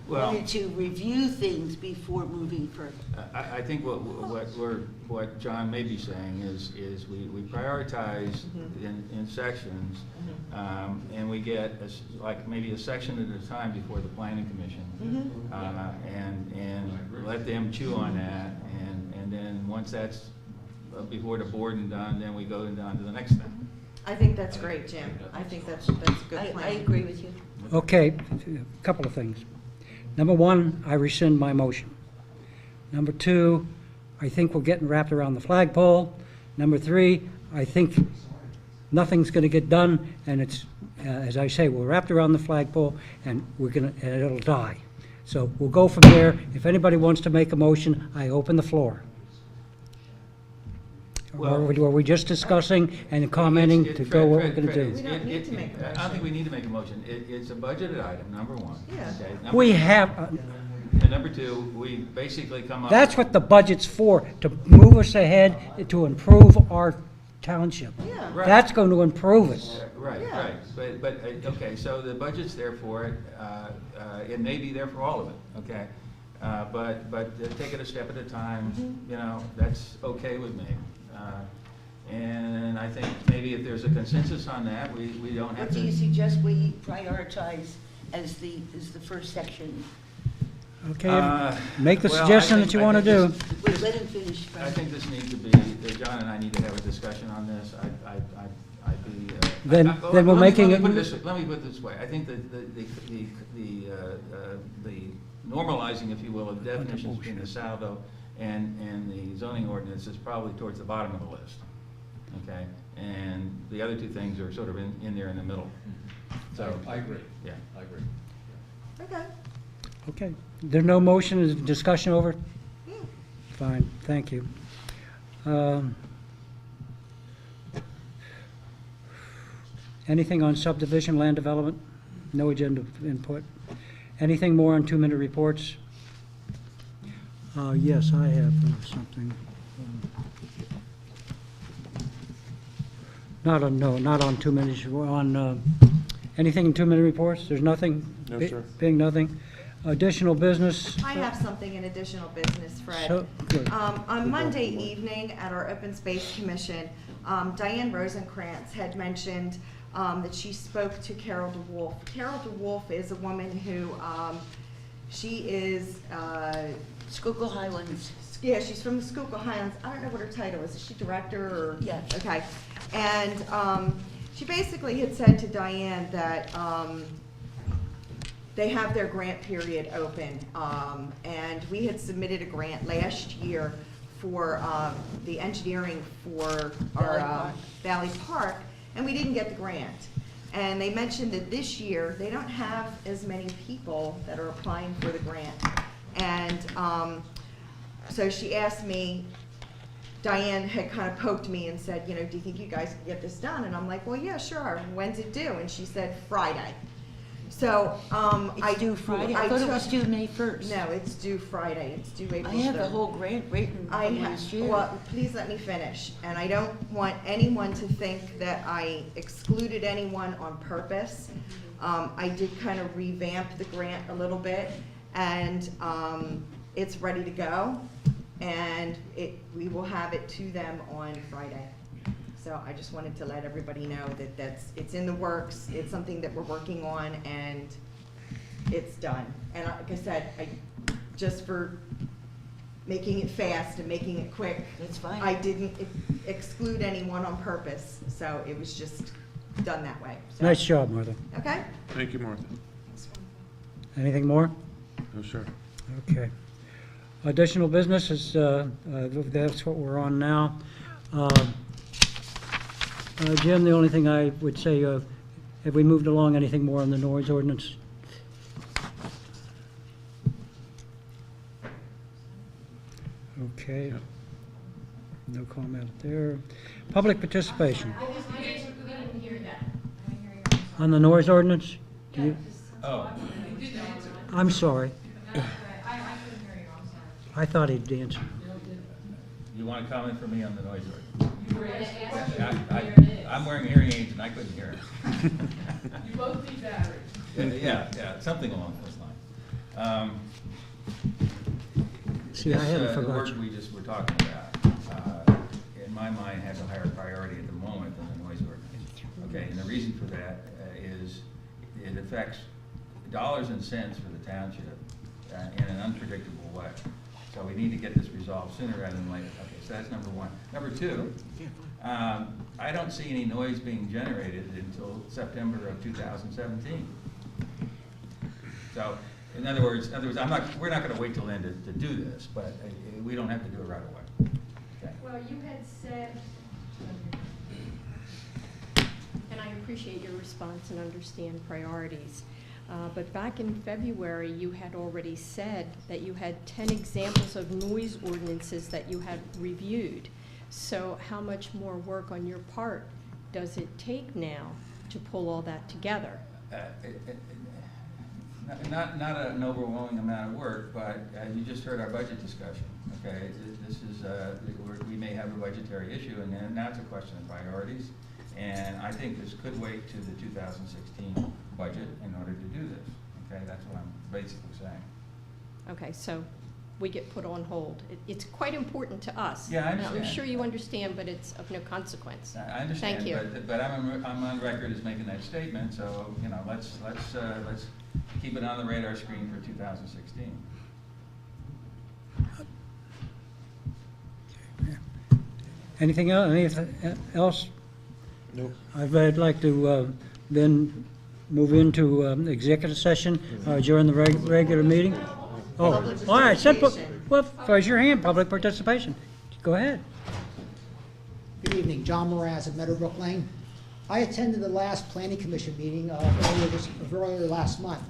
Well- wanted to review things before moving further. I think what John may be saying is we prioritize in sections, and we get like maybe a section at a time before the planning commission. And let them chew on that, and then once that's before the board and done, then we go on to the next thing. I think that's great, Jim. I think that's a good I plan. agree with you. Okay, a couple of things. Number one, I rescind my motion. Number two, I think we're getting wrapped around the flagpole. Number three, I think nothing's gonna get done, and it's, as I say, we're wrapped around the flagpole, and and it'll die. So we'll go from there. If anybody wants to make a motion, I open the floor. Or were we just discussing and commenting to go what we're gonna do? We don't need to make a I don't think we need to make a motion. It's a budgeted item, number one. Yeah. Okay? Number We two- have, And number two, we basically come up. that's what the budget's for, to move us ahead, to improve our township. Yeah. Right. That's going to improve us. Right, Yeah. right, but, okay, so the budget's there for it, it may be there for all of it, okay? But take it a step at a time, you know, that's okay with me. And I think maybe if there's a consensus on that, we don't have What do you to. suggest we prioritize as the first section? Okay, make the Well, I suggestion think- that you I want to think do. this- Wait, let him finish. I think this needs to be, John and I need to have a discussion on this. I'd be. Then well, we're making let me it- put it this way. I think that the normalizing, if you will, of definitions between the saldo and the zoning ordinance is probably towards the bottom of the list. Okay? And the other two things are sort of in there in the middle. So. I agree. Yeah. I agree. Okay. Okay, there's no motion, is discussion over? Fine, thank you. Anything on subdivision, land development? No agenda input. Anything more on 2-minute reports? Yes, I have something. Not on 2 minutes, on, anything in 2-minute reports? There's nothing? No, sir. Being nothing? Additional business? I have something in additional business, Fred. So, good. On Monday evening at our Open Space Commission, Diane Rosenkrantz had mentioned that she spoke to Carol DeWolf. Carol DeWolf is a woman who, she is, Schuylkill Highlands. yeah, she's from the Schuylkill Highlands. I don't know what her title is. Is she director or? Yes. Okay. And she basically had said to Diane that they have their grant period open. And we had submitted a grant last year for the engineering for our Valley Park, and we didn't get the grant. And they mentioned that this year, they don't have as many people that are applying for the grant. And so she asked me, Diane had kind of poked me and said, you know, do you think you guys can get this done? And I'm like, well, yeah, sure. When's it due? And she said Friday. So It's due Friday? I thought it was due May 1st. No, it's due Friday. It's due April 3rd. I have the whole grant written from last year. Well, please let me finish. And I don't want anyone to think that I excluded anyone on purpose. I did kind of revamp the grant a little bit, and it's ready to go. And we will have it to them on Friday. So I just wanted to let everybody know that it's in the works, it's something that we're working on, and it's done. And like I said, just for making it fast and making it quick. That's fine. I didn't exclude anyone on purpose, so it was just done that way. So- Nice job, Martha. Okay? Thank you, Martha. Anything more? No, sir. Okay. Additional business is, that's what we're on now. Jim, the only thing I would say, have we moved along anything more on the noise ordinance? Okay. No comment there. Public participation. On the noise ordinance? Do you- Oh, I'm sorry. I thought he'd answer. you want to comment for me on the noise ordinance? I'm wearing hearing aids and I couldn't hear it. You both need batteries. Yeah, something along those lines. See, I haven't The forgot work you. we just were talking about, in my mind, has a higher priority at the moment than the noise ordinance. Okay, and the reason for that is it affects dollars and cents for the township in an unpredictable way. So we need to get this resolved sooner rather than later. Okay, so that's number one. Number two, I don't see any noise being generated until September of 2017. So, in other words, we're not going to wait till then to do this, but we don't have to do it right away. Okay. Well, you had said, and I appreciate your response and understand priorities, but back in February, you had already said that you had 10 examples of noise ordinances that you had reviewed. So how much more work on your part does it take now to pull all that together? Not an overwhelming amount of work, but you just heard our budget discussion, okay? This is, we may have a budgetary issue, and then now it's a question of priorities. And I think this could wait to the 2016 budget in order to do this, okay? That's what I'm basically saying. Okay, so we get put on hold. It's quite important to us. Yeah, I Now, understand. I'm sure you understand, but it's of no consequence. I understand, Thank you. but I'm on record as making that statement, so, you know, let's keep it on the radar screen for 2016. Anything else? Nope. I'd like to then move into executive session during the regular meeting. Oh, Public all right, participation. well, raise your hand, public participation. Go ahead. Good evening, John Moraz of Meadowbrook Lane. I attended the last planning commission meeting earlier last month,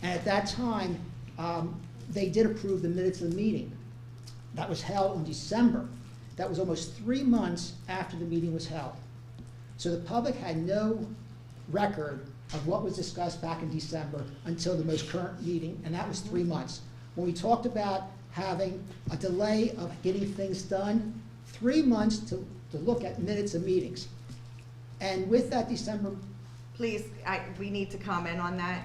and at that time, they did approve the minutes of the meeting. That was held in December. That was almost 3 months after the meeting was held. So the public had no record of what was discussed back in December until the most current meeting, and that was 3 months. When we talked about having a delay of getting things done, 3 months to look at minutes of meetings. And with that December, Please, we need to comment on that.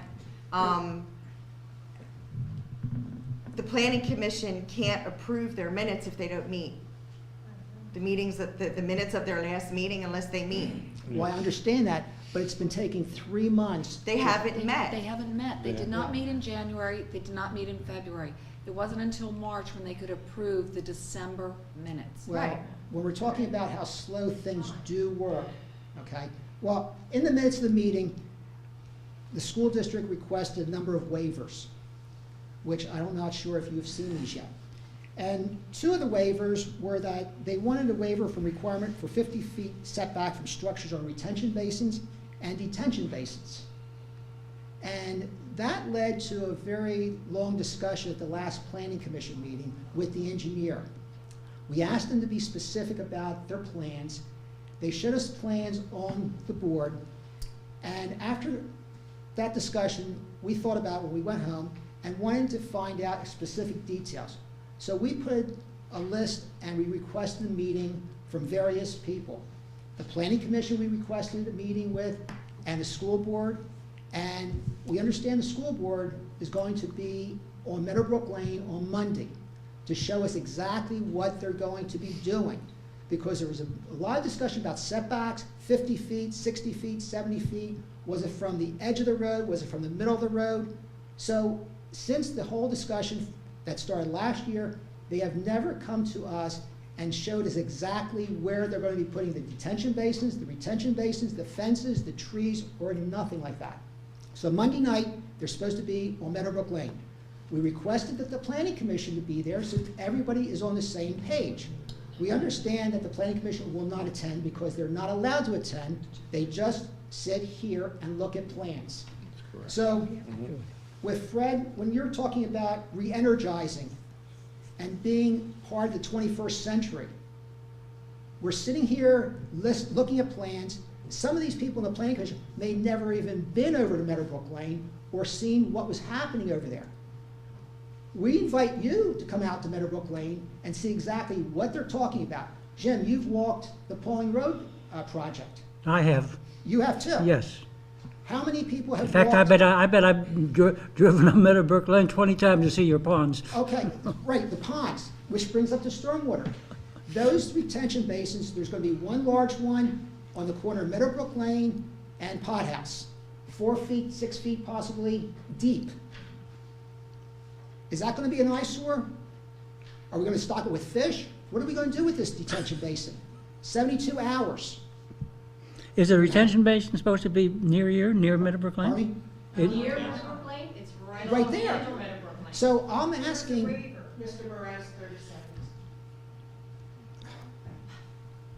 The planning commission can't approve their minutes if they don't meet. The minutes of their last meeting unless they meet. well, I understand that, but it's been taking 3 months. They haven't They met. haven't met. They did not meet in January, they did not meet in February. It wasn't until March when they could approve the December minutes. Well, Right. when we're talking about how slow things do work, okay? Well, in the minutes of the meeting, the school district requested a number of waivers, which I'm not sure if you've seen these yet. And 2 of the waivers were that they wanted a waiver from requirement for 50 feet setback from structures on retention basins and detention basins. And that led to a very long discussion at the last planning commission meeting with the engineer. We asked them to be specific about their plans. They showed us plans on the board. And after that discussion, we thought about when we went home and wanted to find out specific details. So we put a list and we requested a meeting from various people. The planning commission we requested a meeting with, and the school board. And we understand the school board is going to be on Meadowbrook Lane on Monday to show us exactly what they're going to be doing. Because there was a lot of discussion about setbacks, 50 feet, 60 feet, 70 feet. Was it from the edge of the road? Was it from the middle of the road? So since the whole discussion that started last year, they have never come to us and showed us exactly where they're going to be putting the detention basins, the retention basins, the fences, the trees, or nothing like that. So Monday night, they're supposed to be on Meadowbrook Lane. We requested that the planning commission to be there so everybody is on the same page. We understand that the planning commission will not attend because they're not allowed to attend. They just sit here and look at plans. So with Fred, when you're talking about re-energizing and being part of the 21st century, we're sitting here looking at plans. Some of these people in the planning commission may never even been over to Meadowbrook Lane or seen what was happening over there. We invite you to come out to Meadowbrook Lane and see exactly what they're talking about. Jim, you've walked the Pauling Road project. I have, You have too. yes. How many people have In fact, I bet I've driven up Meadowbrook Lane 20 times to see your ponds. Okay, right, the ponds, which brings up the stormwater. Those retention basins, there's going to be one large one on the corner of Meadowbrook Lane and Pot House, 4 feet, 6 feet possibly deep. Is that going to be an eyesore? Are we going to stock it with fish? What are we going to do with this detention basin? 72 hours. Is the retention basin supposed to be near Meadowbrook Lane? Pardon It- Near Meadowbrook Lane, it's right Right on the there. edge of Meadowbrook Lane. So I'm asking, Mr. Moraz, 30 seconds.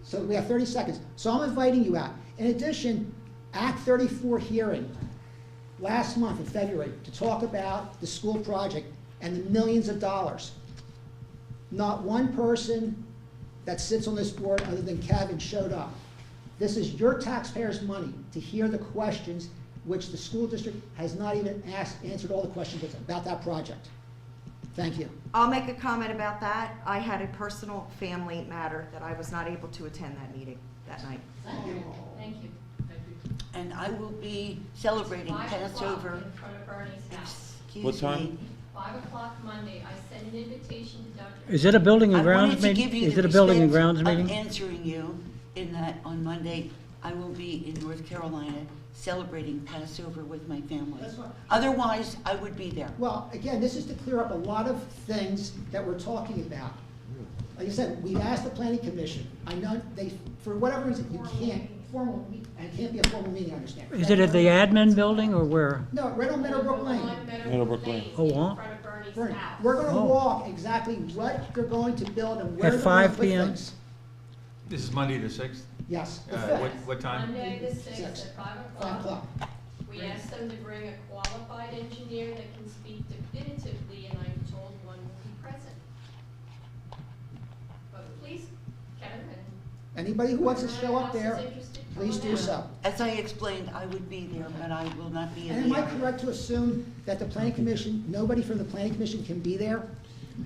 so we have 30 seconds. So I'm inviting you out. In addition, Act 34 hearing last month in February to talk about the school project and the millions of dollars. Not one person that sits on this board other than Kevin showed up. This is your taxpayers' money to hear the questions which the school district has not even answered all the questions about that project. Thank you. I'll make a comment about that. I had a personal family matter that I was not able to attend that meeting that night. Thank you. Thank you. And I will be celebrating 5 o'clock Passover. in front of Bernie's house. Excuse What time? me. 5 o'clock Monday. I sent an invitation to Dr. Is it a building and I grounds wanted to meeting? give you Is the it a building and respect grounds of meeting? answering you in that on Monday, I will be in North Carolina celebrating Passover with my family. That's fine. Otherwise, I would be there. Well, again, this is to clear up a lot of things that we're talking about. Like I said, we've asked the planning commission. I know they, for whatever reason, you can't and it can't be a formal meeting, I understand. Is it at the admin building or where? No, right on Meadowbrook Lane. On Meadowbrook Lane. Oh, in huh? front of Bernie's Bernie, house. we're gonna Oh. walk exactly what they're going to build and where At they're gonna 5 put p.m.? things. This is Monday the 6th? Yes, the What, fifth, what time? Monday the 6th Six. at 5 5 o'clock. o'clock. We asked them to bring a qualified engineer that can speak definitively, and I'm told one will be present. But please, Kevin, and Anybody who wants to show up whoever there, else is interested, come please on do out. so. As I explained, I would be there, but I will not be And in am the I area. correct to assume that the planning commission, nobody from the planning commission can be there?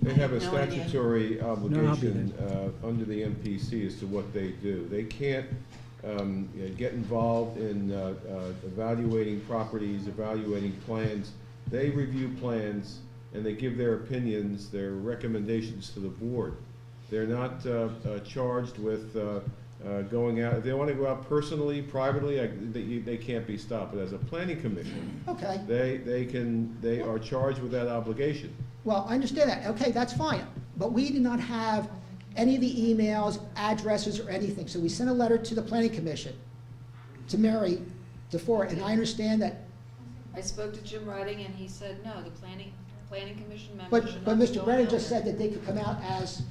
They have a No idea. statutory No, I'll be obligation under the MPC as to what they do. They can't get involved in evaluating properties, evaluating plans. They review plans and they give their opinions, their recommendations to the board. They're not charged with going out. If they want to go out personally, privately, they can't be stopped. But as a planning commission, Okay, they are charged with that obligation. well, I understand that. Okay, that's fine. But we did not have any of the emails, addresses, or anything. So we sent a letter to the planning commission, to Mary, to forward, and I understand that. I spoke to Jim Redding and he said, no, the planning commission members should But not be Mr. going Brennan out just there. said that they could come out as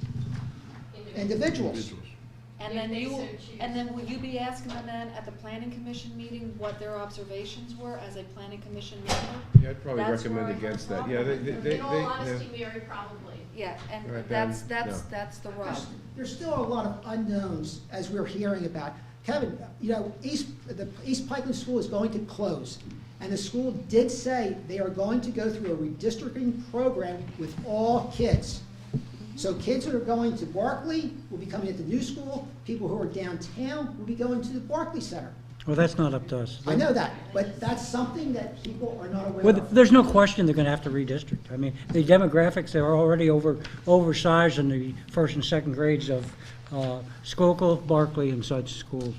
individuals. And If then they you, so choose. and then will you be asking them then at the planning commission meeting what their observations were as a planning commission member? Yeah, I'd probably That's recommend where I against have a that. Yeah, problem. In all honesty, Mary, probably. Yeah, and Right, that's then, no. that's the rub. There's still a lot of unknowns as we're hearing about. Kevin, you know, the East Pikeland School is going to close. And the school did say they are going to go through a redistricting program with all kids. So kids who are going to Barclay will be coming into new school. People who are downtown will be going to the Barclay Center. Well, that's not up to us. I know that, but that's something that people are not aware Well, of. there's no question they're gonna have to redistrict. I mean, the demographics, they're already oversized in the first and second grades of Schuylkill, Barclay, and such schools.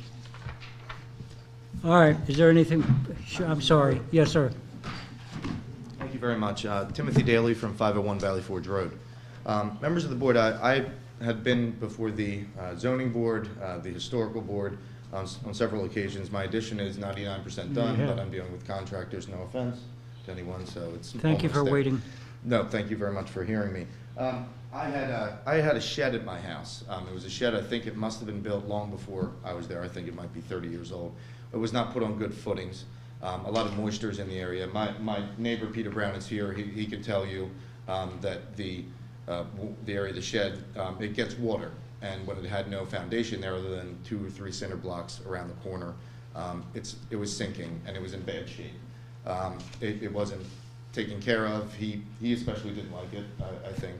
All right, is there anything, I'm sorry, yes, sir. Thank you very much. Timothy Daly from 501 Valley Forge Road. Members of the board, I had been before the zoning board, the historical board on several occasions. My addition is 99% done, Yeah. but I'm dealing with contractors, no offense to anyone, so it's Thank you almost for there. waiting. No, thank you very much for hearing me. I had a shed at my house. It was a shed, I think it must have been built long before I was there. I think it might be 30 years old. It was not put on good footings. A lot of moisture is in the area. My neighbor, Peter Brown, is here. He could tell you that the area of the shed, it gets water. And when it had no foundation there other than 2 or 3 cinder blocks around the corner, it was sinking and it was in bad shape. It wasn't taken care of. He especially didn't like it, I think.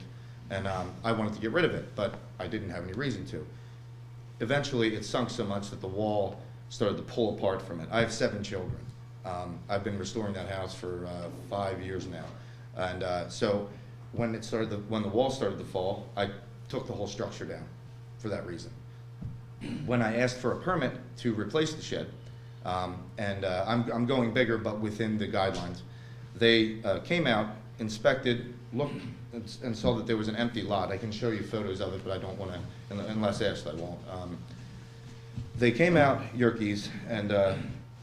And I wanted to get rid of it, but I didn't have any reason to. Eventually, it sunk so much that the wall started to pull apart from it. I have 7 children. I've been restoring that house for 5 years now. And so when the wall started to fall, I took the whole structure down for that reason. When I asked for a permit to replace the shed, and I'm going bigger, but within the guidelines, they came out, inspected, looked, and saw that there was an empty lot. I can show you photos of it, but I don't want to, unless asked, I won't. They came out, Yerkes, and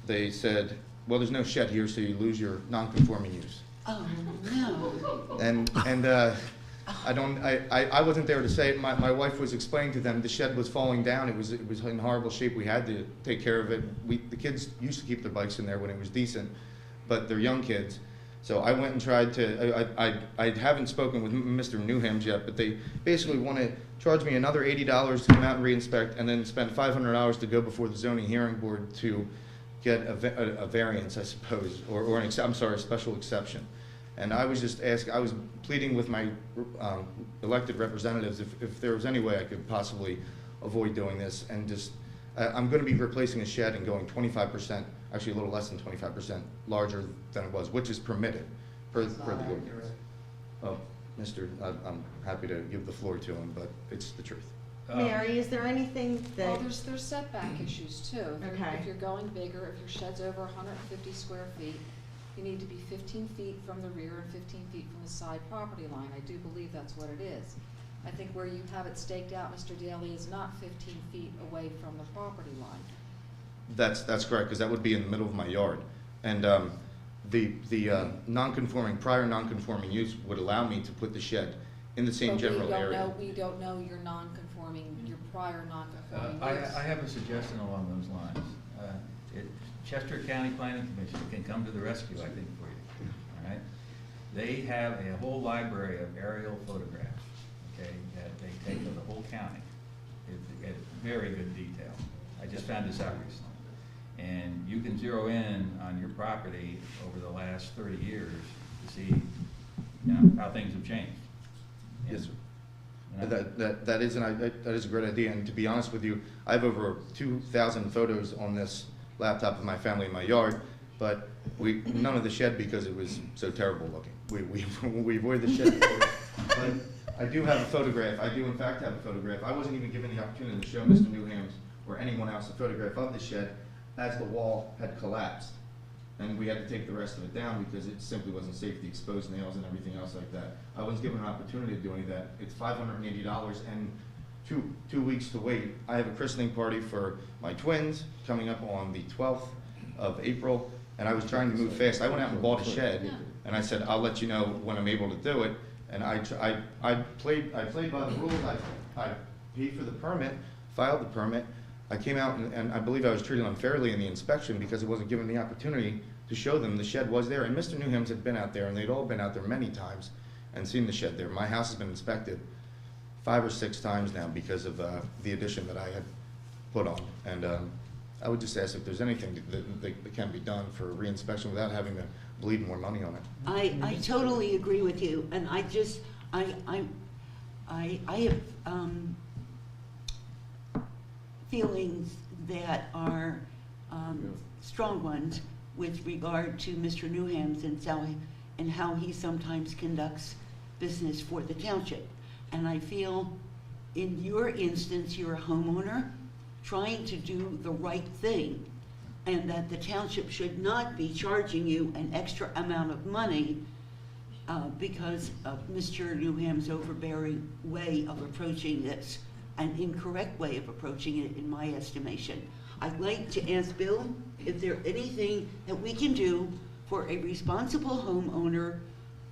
they said, well, there's no shed here, so you lose your non-conforming use. Oh, no. And I wasn't there to say it. My wife was explaining to them the shed was falling down. It was in horrible shape. We had to take care of it. The kids used to keep their bikes in there when it was decent, but they're young kids. So I went and tried to, I haven't spoken with Mr. Newhams yet, but they basically want to charge me another $80 to come out and re-inspect and then spend $500 to go before the zoning hearing board to get a variance, I suppose, or a special exception. And I was just I was pleading with my elected representatives if there was any way I could possibly avoid doing this, and just, I'm going to be replacing a shed and going 25%, actually a little less than 25% larger than it was, which is permitted per the ordinance. Oh, I'm happy to give the floor to him, but it's the truth. Mary, is there anything Well, that, there's setback issues too. Okay. If you're going bigger, if your shed's over 150 square feet, you need to be 15 feet from the rear and 15 feet from the side property line. I do believe that's what it is. I think where you have it staked out, Mr. Daly, is not 15 feet away from the property line. That's correct, because that would be in the middle of my yard. And the prior non-conforming use would allow me to put the shed in the same But general area. we don't know your prior non-conforming I use. have a suggestion along those lines. Chester County Planning Commission can come to the rescue, I think, for you, all right? They have a whole library of aerial photographs, okay, that they take of the whole county. It's very good detail. I just found this out recently. And you can zero in on your property over the last 30 years to see, how things have changed. Yes, sir. And That is a great idea, and to be honest with you, I have over 2,000 photos on this laptop of my family in my yard, but none of the shed because it was so terrible looking. We avoid the shed. But I do have a photograph. I do in fact have a photograph. I wasn't even given the opportunity to show Mr. Newhams or anyone else a photograph of the shed as the wall had collapsed. And we had to take the rest of it down because it simply wasn't safe, the exposed nails and everything else like that. I wasn't given an opportunity of doing that. It's $580 and two weeks to wait. I have a christening party for my twins coming up on the 12th of April, and I was trying to move fast. I went out and bought a shed, and I said, I'll let you know when I'm able to do it. And I played by the rules. I paid for the permit, filed the permit. I came out and I believe I was treated unfairly in the inspection because I wasn't given the opportunity to show them the shed was there. And Mr. Newhams had been out there, and they'd all been out there many times and seen the shed there. My house has been inspected 5 or 6 times now because of the addition that I had put on. And I would just ask if there's anything that can be done for reinspection without having to bleed more money on it. I totally agree with you, and I have feelings that are strong ones with regard to Mr. Newhams and how he sometimes conducts business for the township. And I feel in your instance, you're a homeowner trying to do the right thing, and that the township should not be charging you an extra amount of money because of Mr. Newham's overbearing way of approaching this, an incorrect way of approaching it, in my estimation. I'd like to ask Bill if there's anything that we can do for a responsible homeowner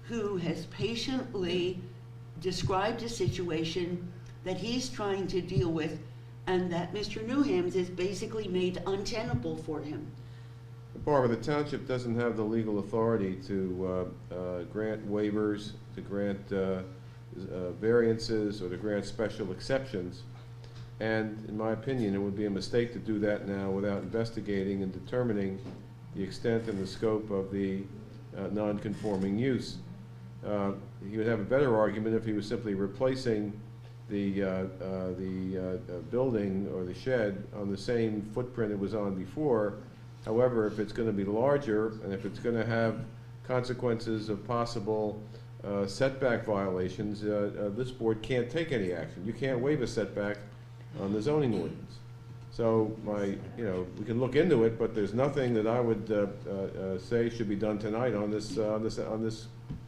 who has patiently described a situation that he's trying to deal with and that Mr. Newham's has basically made untenable for him. Barbara, the township doesn't have the legal authority to grant waivers, to grant variances, or to grant special exceptions. And in my opinion, it would be a mistake to do that now without investigating and determining the extent and the scope of the non-conforming use. He would have a better argument if he was simply replacing the building or the shed on the same footprint it was on before. However, if it's going to be larger and if it's going to have consequences of possible setback violations, this board can't take any action. You can't waive a setback on the zoning ordinance. So we can look into it, but there's nothing that I would say should be done tonight on this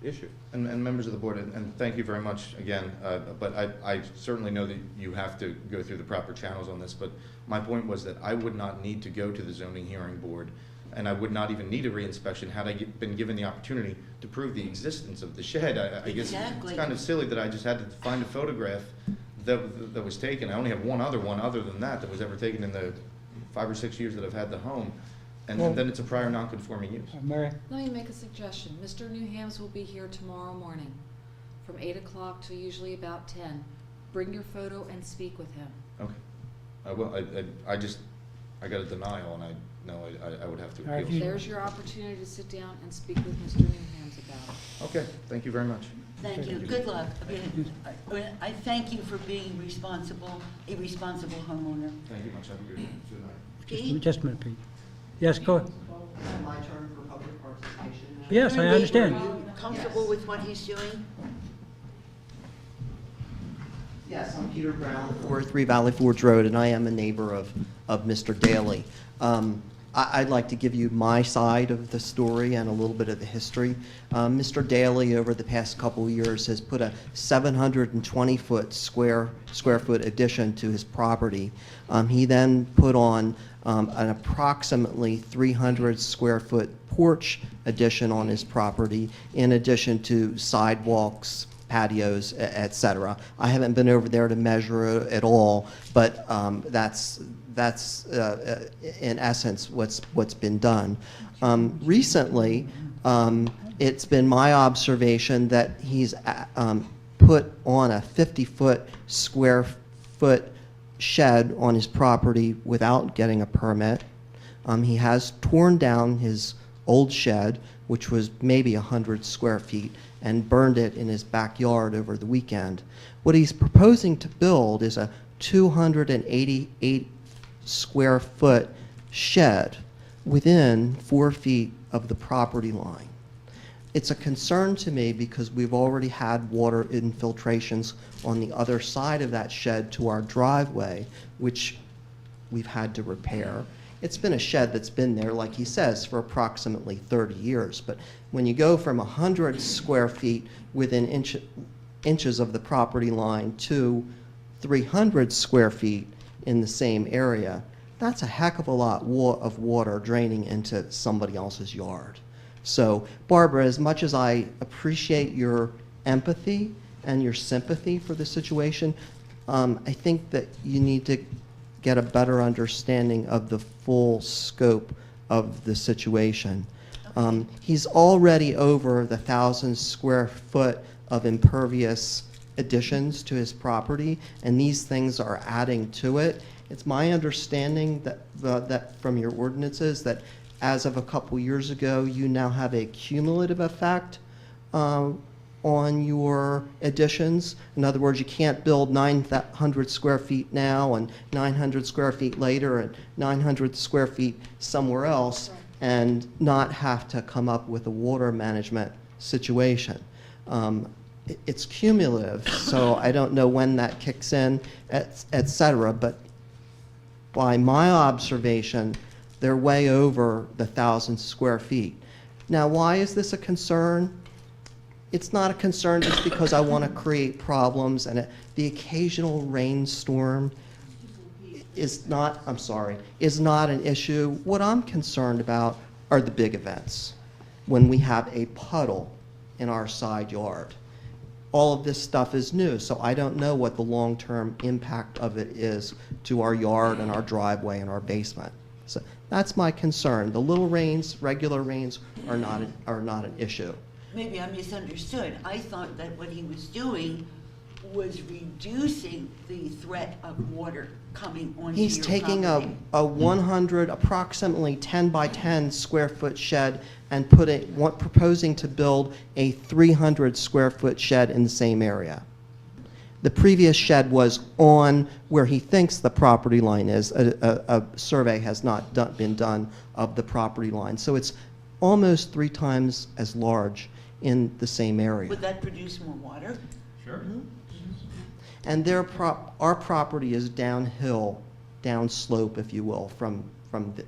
issue. And members of the board, and thank you very much again, but I certainly know that you have to go through the proper channels on this, but my point was that I would not need to go to the zoning hearing board, and I would not even need a reinspection had I been given the opportunity to prove the existence of the shed. I guess it's kind of silly that I just had to find a photograph that was taken. I only have one other than that was ever taken in the 5 or 6 years that I've had the home. And then it's a prior non-conforming use. Mary? Let me make a suggestion. Mr. Newhams will be here tomorrow morning from 8 o'clock to usually about 10. Bring your photo and speak with him. Okay. I will. I got a denial, and I would have to All right, appeal. There's your opportunity to sit down and speak with Mr. Newhams about it. Okay. Thank you very much. Thank you. Good luck. I thank you for being a responsible homeowner. Thank you much. Have a good night. Just a minute, Pete. Yes, go ahead. My turn for public participation now. Yes, I understand. Are you comfortable with what he's doing? Yes, I'm Peter Brown, 403 Valley Forge Road, and I am a neighbor of Mr. Daly. I'd like to give you my side of the story and a little bit of the history. Mr. Daly, over the past couple of years, has put a 720-foot square foot addition to his property. He then put on an approximately 300 square foot porch addition on his property, in addition to sidewalks, patios, etc. I haven't been over there to measure it at all, but that's in essence what's been done. Recently, it's been my observation that he's put on a 50-foot square foot shed on his property without getting a permit. He has torn down his old shed, which was maybe 100 square feet, and burned it in his backyard over the weekend. What he's proposing to build is a 288 square foot shed within 4 feet of the property line. It's a concern to me because we've already had water infiltrations on the other side of that shed to our driveway, which we've had to repair. It's been a shed that's been there, like he says, for approximately 30 years. But when you go from 100 square feet within inches of the property line to 300 square feet in the same area, that's a heck of a lot of water draining into somebody else's yard. So, Barbara, as much as I appreciate your empathy and your sympathy for the situation, I think that you need to get a better understanding of the full scope of the situation. He's already over the 1,000 square foot of impervious additions to his property, and these things are adding to it. It's my understanding that from your ordinances that as of a couple years ago, you now have a cumulative effect on your additions. In other words, you can't build 900 square feet now and 900 square feet later and 900 square feet somewhere else and not have to come up with a water management situation. It's cumulative, so I don't know when that kicks in, et cetera, but by my observation, they're way over the 1,000 square feet. Now, why is this a concern? It's not a concern just because I want to create problems, and the occasional rainstorm is not, I'm sorry, is not an issue. What I'm concerned about are the big events, when we have a puddle in our side yard. All of this stuff is new, so I don't know what the long-term impact of it is to our yard and our driveway and our basement. So that's my concern. The little rains, regular rains, are not an issue. Maybe I misunderstood. I thought that what he was doing was reducing the threat of water coming onto your property. He's taking a 100, approximately 10 by 10 square foot shed and proposing to build a 300 square foot shed in the same area. The previous shed was on where he thinks the property line is. A survey has not been done of the property line. So it's almost 3 times as large in the same area. Would that produce more water? Sure. And our property is downhill, downslope, if you will, from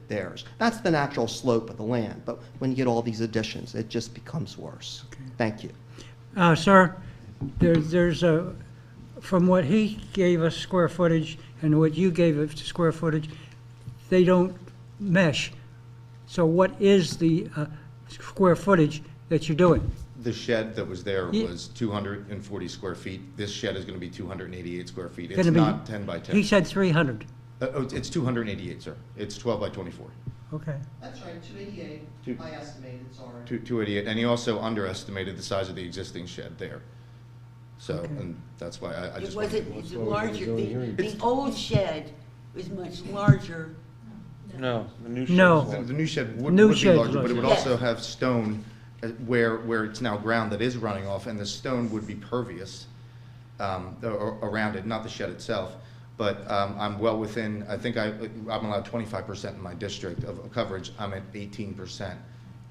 theirs. That's the natural slope of the land, but when you get all these additions, it just becomes worse. Okay. Thank you. Sir, there's a, from what he gave us square footage and what you gave us square footage, they don't mesh. So what is the square footage that you're doing? The shed that was there Ye- was 240 square feet. This shed is going to be 288 square feet. It's Gonna be- not 10 by 10. He said 300. It's 288, sir. It's 12 by 24. Okay. That's right, 288. Two- I estimated, sorry. 288, and he also underestimated the size of the existing shed there. So, Okay. and that's why I It just wasn't, wanted it's why we have a larger, zoning hearing. the old shed was much larger. No, the new No. shed's The new shed would New be shed's larger, but it would larger. also have stone where it's now ground that is running off, and the stone would be pervious around it, not the shed itself. But I'm well within, I think I'm allowed 25% in my district of coverage. I'm at 18%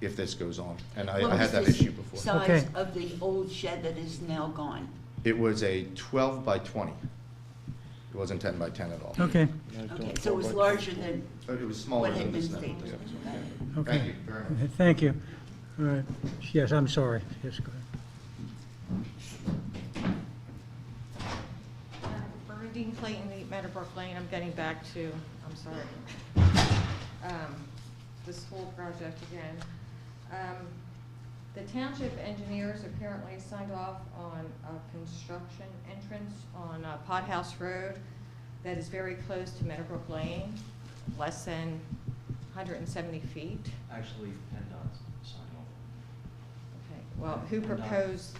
if this goes on, and What I had was that the issue before. Size Okay. of the old shed that is now gone. It was a 12 by 20. It wasn't 10 by 10 at all. Okay, Okay, so it was larger than It was smaller what than had been this now. stated. Yeah. okay. Thank you very much. Thank you. All right. Yes, I'm sorry. Yes, go ahead. Bernadine Clayton, 8 Meadowbrook Lane, I'm getting back to, I'm sorry, this whole project again. The township engineers apparently signed off on a construction entrance on Pothouse Road that is very close to Meadowbrook Lane, less than 170 feet. Actually, PennDOT signed off. Okay, well, who proposed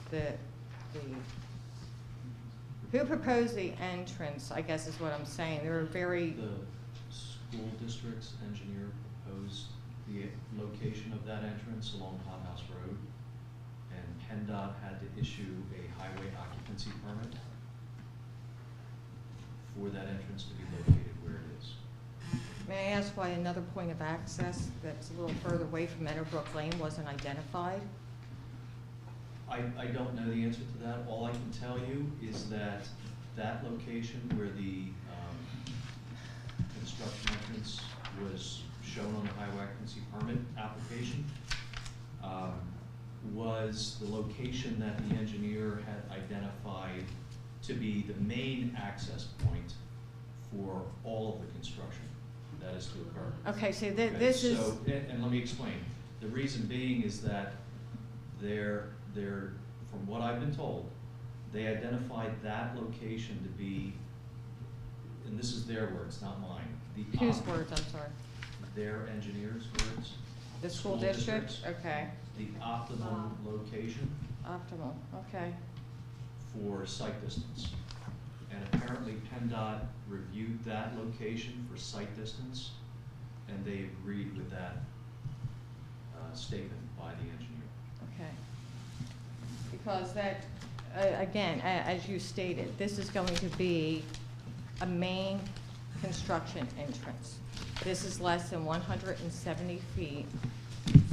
who proposed the entrance, I guess is what I'm saying. There were very, The school district's engineer proposed the location of that entrance along Pothouse Road, and PennDOT had to issue a highway occupancy permit for that entrance to be located where it is. may I ask why another point of access that's a little further away from Meadowbrook Lane wasn't identified? I don't know the answer to that. All I can tell you is that that location where the construction entrance was shown on the highway occupancy permit application was the location that the engineer had identified to be the main access point for all of the construction that is to occur. Okay, so Okay, this is, so, and let me explain. The reason being is that they're, from what I've been told, they identified that location to be, and this is their words, not mine. the whose op- words, I'm sorry? Their engineers' words. The school district? districts, Okay, The optimum location optimal, okay. for site distance. And apparently PennDOT reviewed that location for site distance, and they agreed with that statement by the engineer. Okay. Because that, again, as you stated, this is going to be a main construction entrance. This is less than 170 feet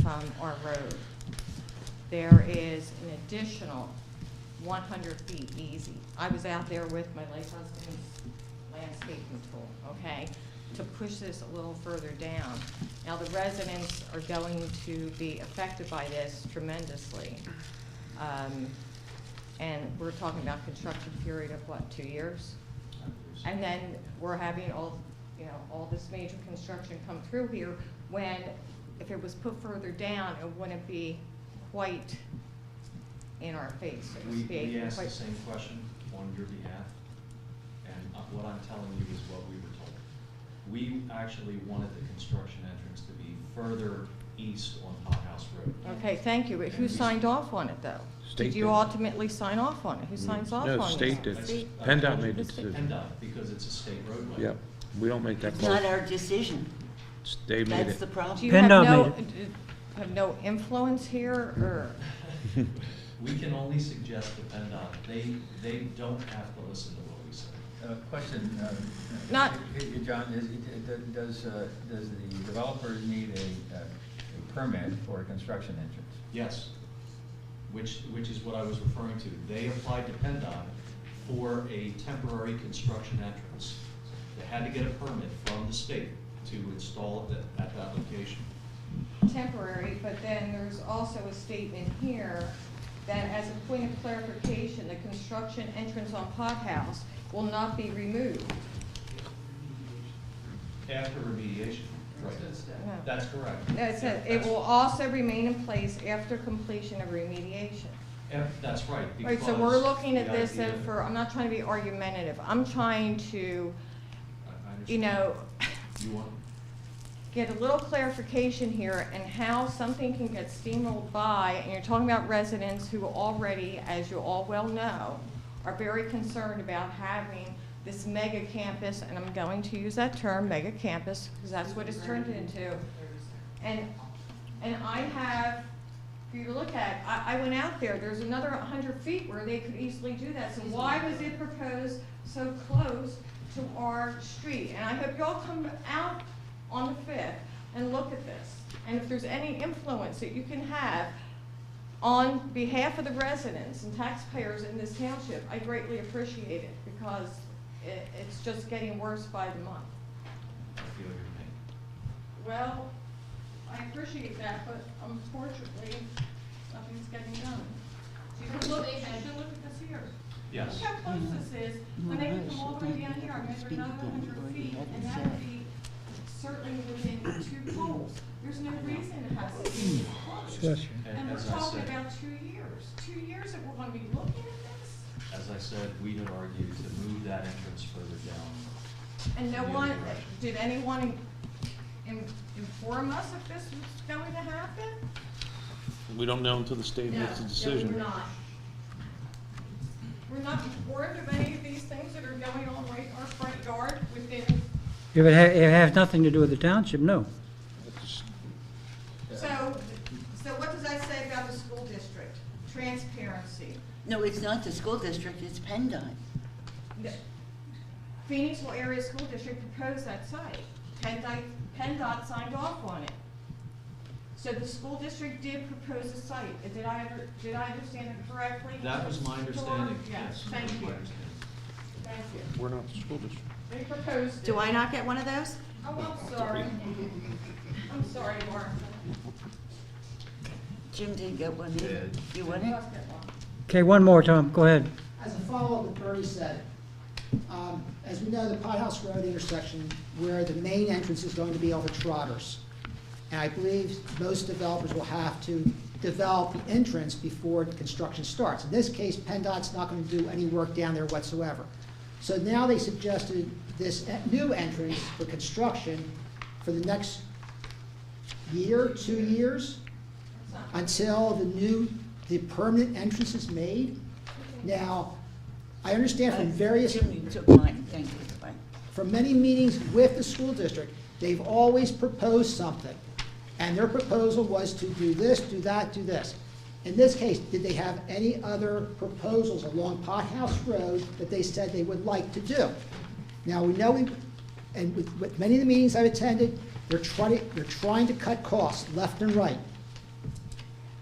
from our road. There is an additional 100 feet easy. I was out there with my late husband's landscaping tool, okay, to push this a little further down. Now, the residents are going to be affected by this tremendously. And we're talking about construction period of what, 2 years? And then we're having all, you know, all this major construction come through here, when if it was put further down, it wouldn't be quite in our face, so to speak. We asked the Quite- same question on your behalf, and what I'm telling you is what we were told. We actually wanted the construction entrance to be further east on Hot House Road. Okay, thank you, but who signed off on it, though? State Did you did. ultimately sign off on it? Who signs off on it? No, state did. That's- PennDOT made the The state- decision. PennDOT, because it's a state roadway. Yep, we don't make that It's call. not our decision. They made That's it. the problem. Do you have PennDOT made have no influence here, or? We can only suggest to PennDOT. They don't have to listen to what we say. Question, Not- John, does the developer need a permit for a construction entrance? Yes, which is what I was referring to. They applied to PennDOT for a temporary construction entrance. They had to get a permit from the state to install it at that location. Temporary, but then there's also a statement here that as a point of clarification, the construction entrance on Pot House will not be removed. After remediation, right. No. That's correct. No, it says, it will also remain in place after completion of remediation. That's right. Right, so because we're looking at the this idea- and for, I'm not trying to be argumentative, I'm trying to, I you know, You want, get a little clarification here and how something can get steamrolled by, and you're talking about residents who already, as you all well know, are very concerned about having this mega campus, and I'm going to use that term, mega campus, because that's what it's turned into. And I have, for you to look at, I went out there, there's another 100 feet where they could easily do that, so why was it proposed so close to our street? And I hope you all come out on the 5th and look at this. And if there's any influence that you can have on behalf of the residents and taxpayers in this township, I greatly appreciate it, because it's just getting worse by the month. I feel your pain. Well, I appreciate that, but unfortunately, nothing's getting done. You should look at this here. Yes. Look how close this is, when they can come all the way down here, and measure another 100 feet, and that would be certainly within 2 poles. There's no reason it has to be this close. Bless you. And we're As I talking said- about 2 years. 2 years that we're gonna be looking at this? As I said, we had argued to move that entrance further down. And no The one, other direction. did anyone inform us if this was going to happen? We don't know until the state makes a decision. No, we're not. We're not informed of any of these things that are going on right in our front yard within, If it has nothing to do with the township, no. so what does that say about the school district? Transparency. No, it's not the school district, it's PennDOT. Phoenixville Area School District proposed that site. PennDOT signed off on it. So the school district did propose a site. Did I understand it correctly? That was my understanding, Yes, yes. thank that was my you. understanding. Thank you. We're not the school district. They proposed it. Do I not get one of those? Oh, I'm sorry. I'm sorry, Martha. Jim didn't get one either. You want You it? must get one. Okay, one more, Tom, go ahead. As a follow-up what Bernie said, as we know, the Pot House Road intersection, where the main entrance is going to be over Trotters. And I believe most developers will have to develop the entrance before the construction starts. In this case, PennDOT's not going to do any work down there whatsoever. So now they suggested this new entrance for construction for the next year, 2 years, until the permanent entrance is made. Now, I understand from various, Jim, you took mine, thank you. Bye. from many meetings with the school district, they've always proposed something. And their proposal was to do this, do that, do this. In this case, did they have any other proposals along Pot House Road that they said they would like to do? Now, we know, and with many of the meetings I've attended, they're trying to cut costs left and right.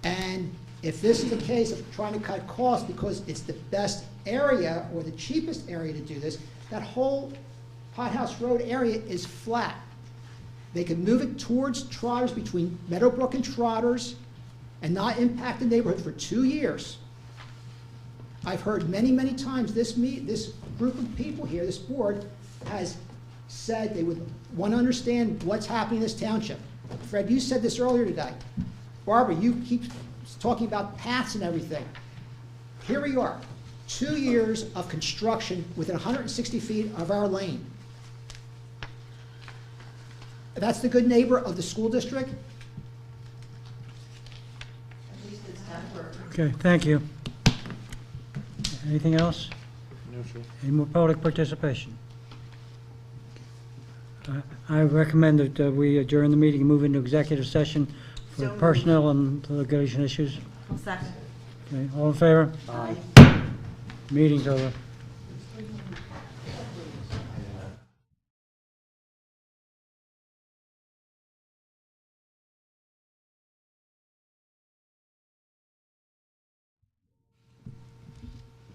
And if this is the case of trying to cut costs because it's the best area or the cheapest area to do this, that whole Pot House Road area is flat. They could move it towards Trotters, between Meadowbrook and Trotters, and not impact the neighborhood for 2 years. I've heard many, many times this group of people here, this board, has said they would want to understand what's happening in this township. Fred, you said this earlier today. Barbara, you keep talking about paths and everything. Here we are, 2 years of construction within 160 feet of our lane. That's the good neighbor of the school district? At least it's temporary. Okay, thank you. Anything else? No, sir. Any more public participation? I recommend that we adjourn the meeting and move into executive session for So moved. personnel and litigation issues. Second. Okay, all in favor? Aye. Meeting's over.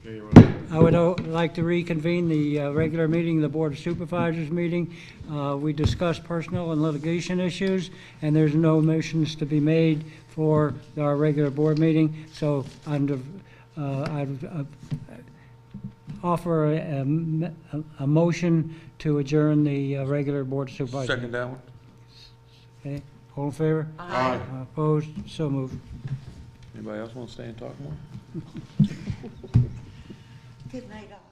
Okay, you're on. I would like to reconvene the regular meeting, the Board of Supervisors meeting. We discussed personnel and litigation issues, and there's no motions to be made for our regular board meeting. So I'd offer a motion to adjourn the regular Board of Supervisors. Second that one? Okay, all in favor? Aye. Opposed? So moved. Anybody else want to stay and talk more? Good night, all.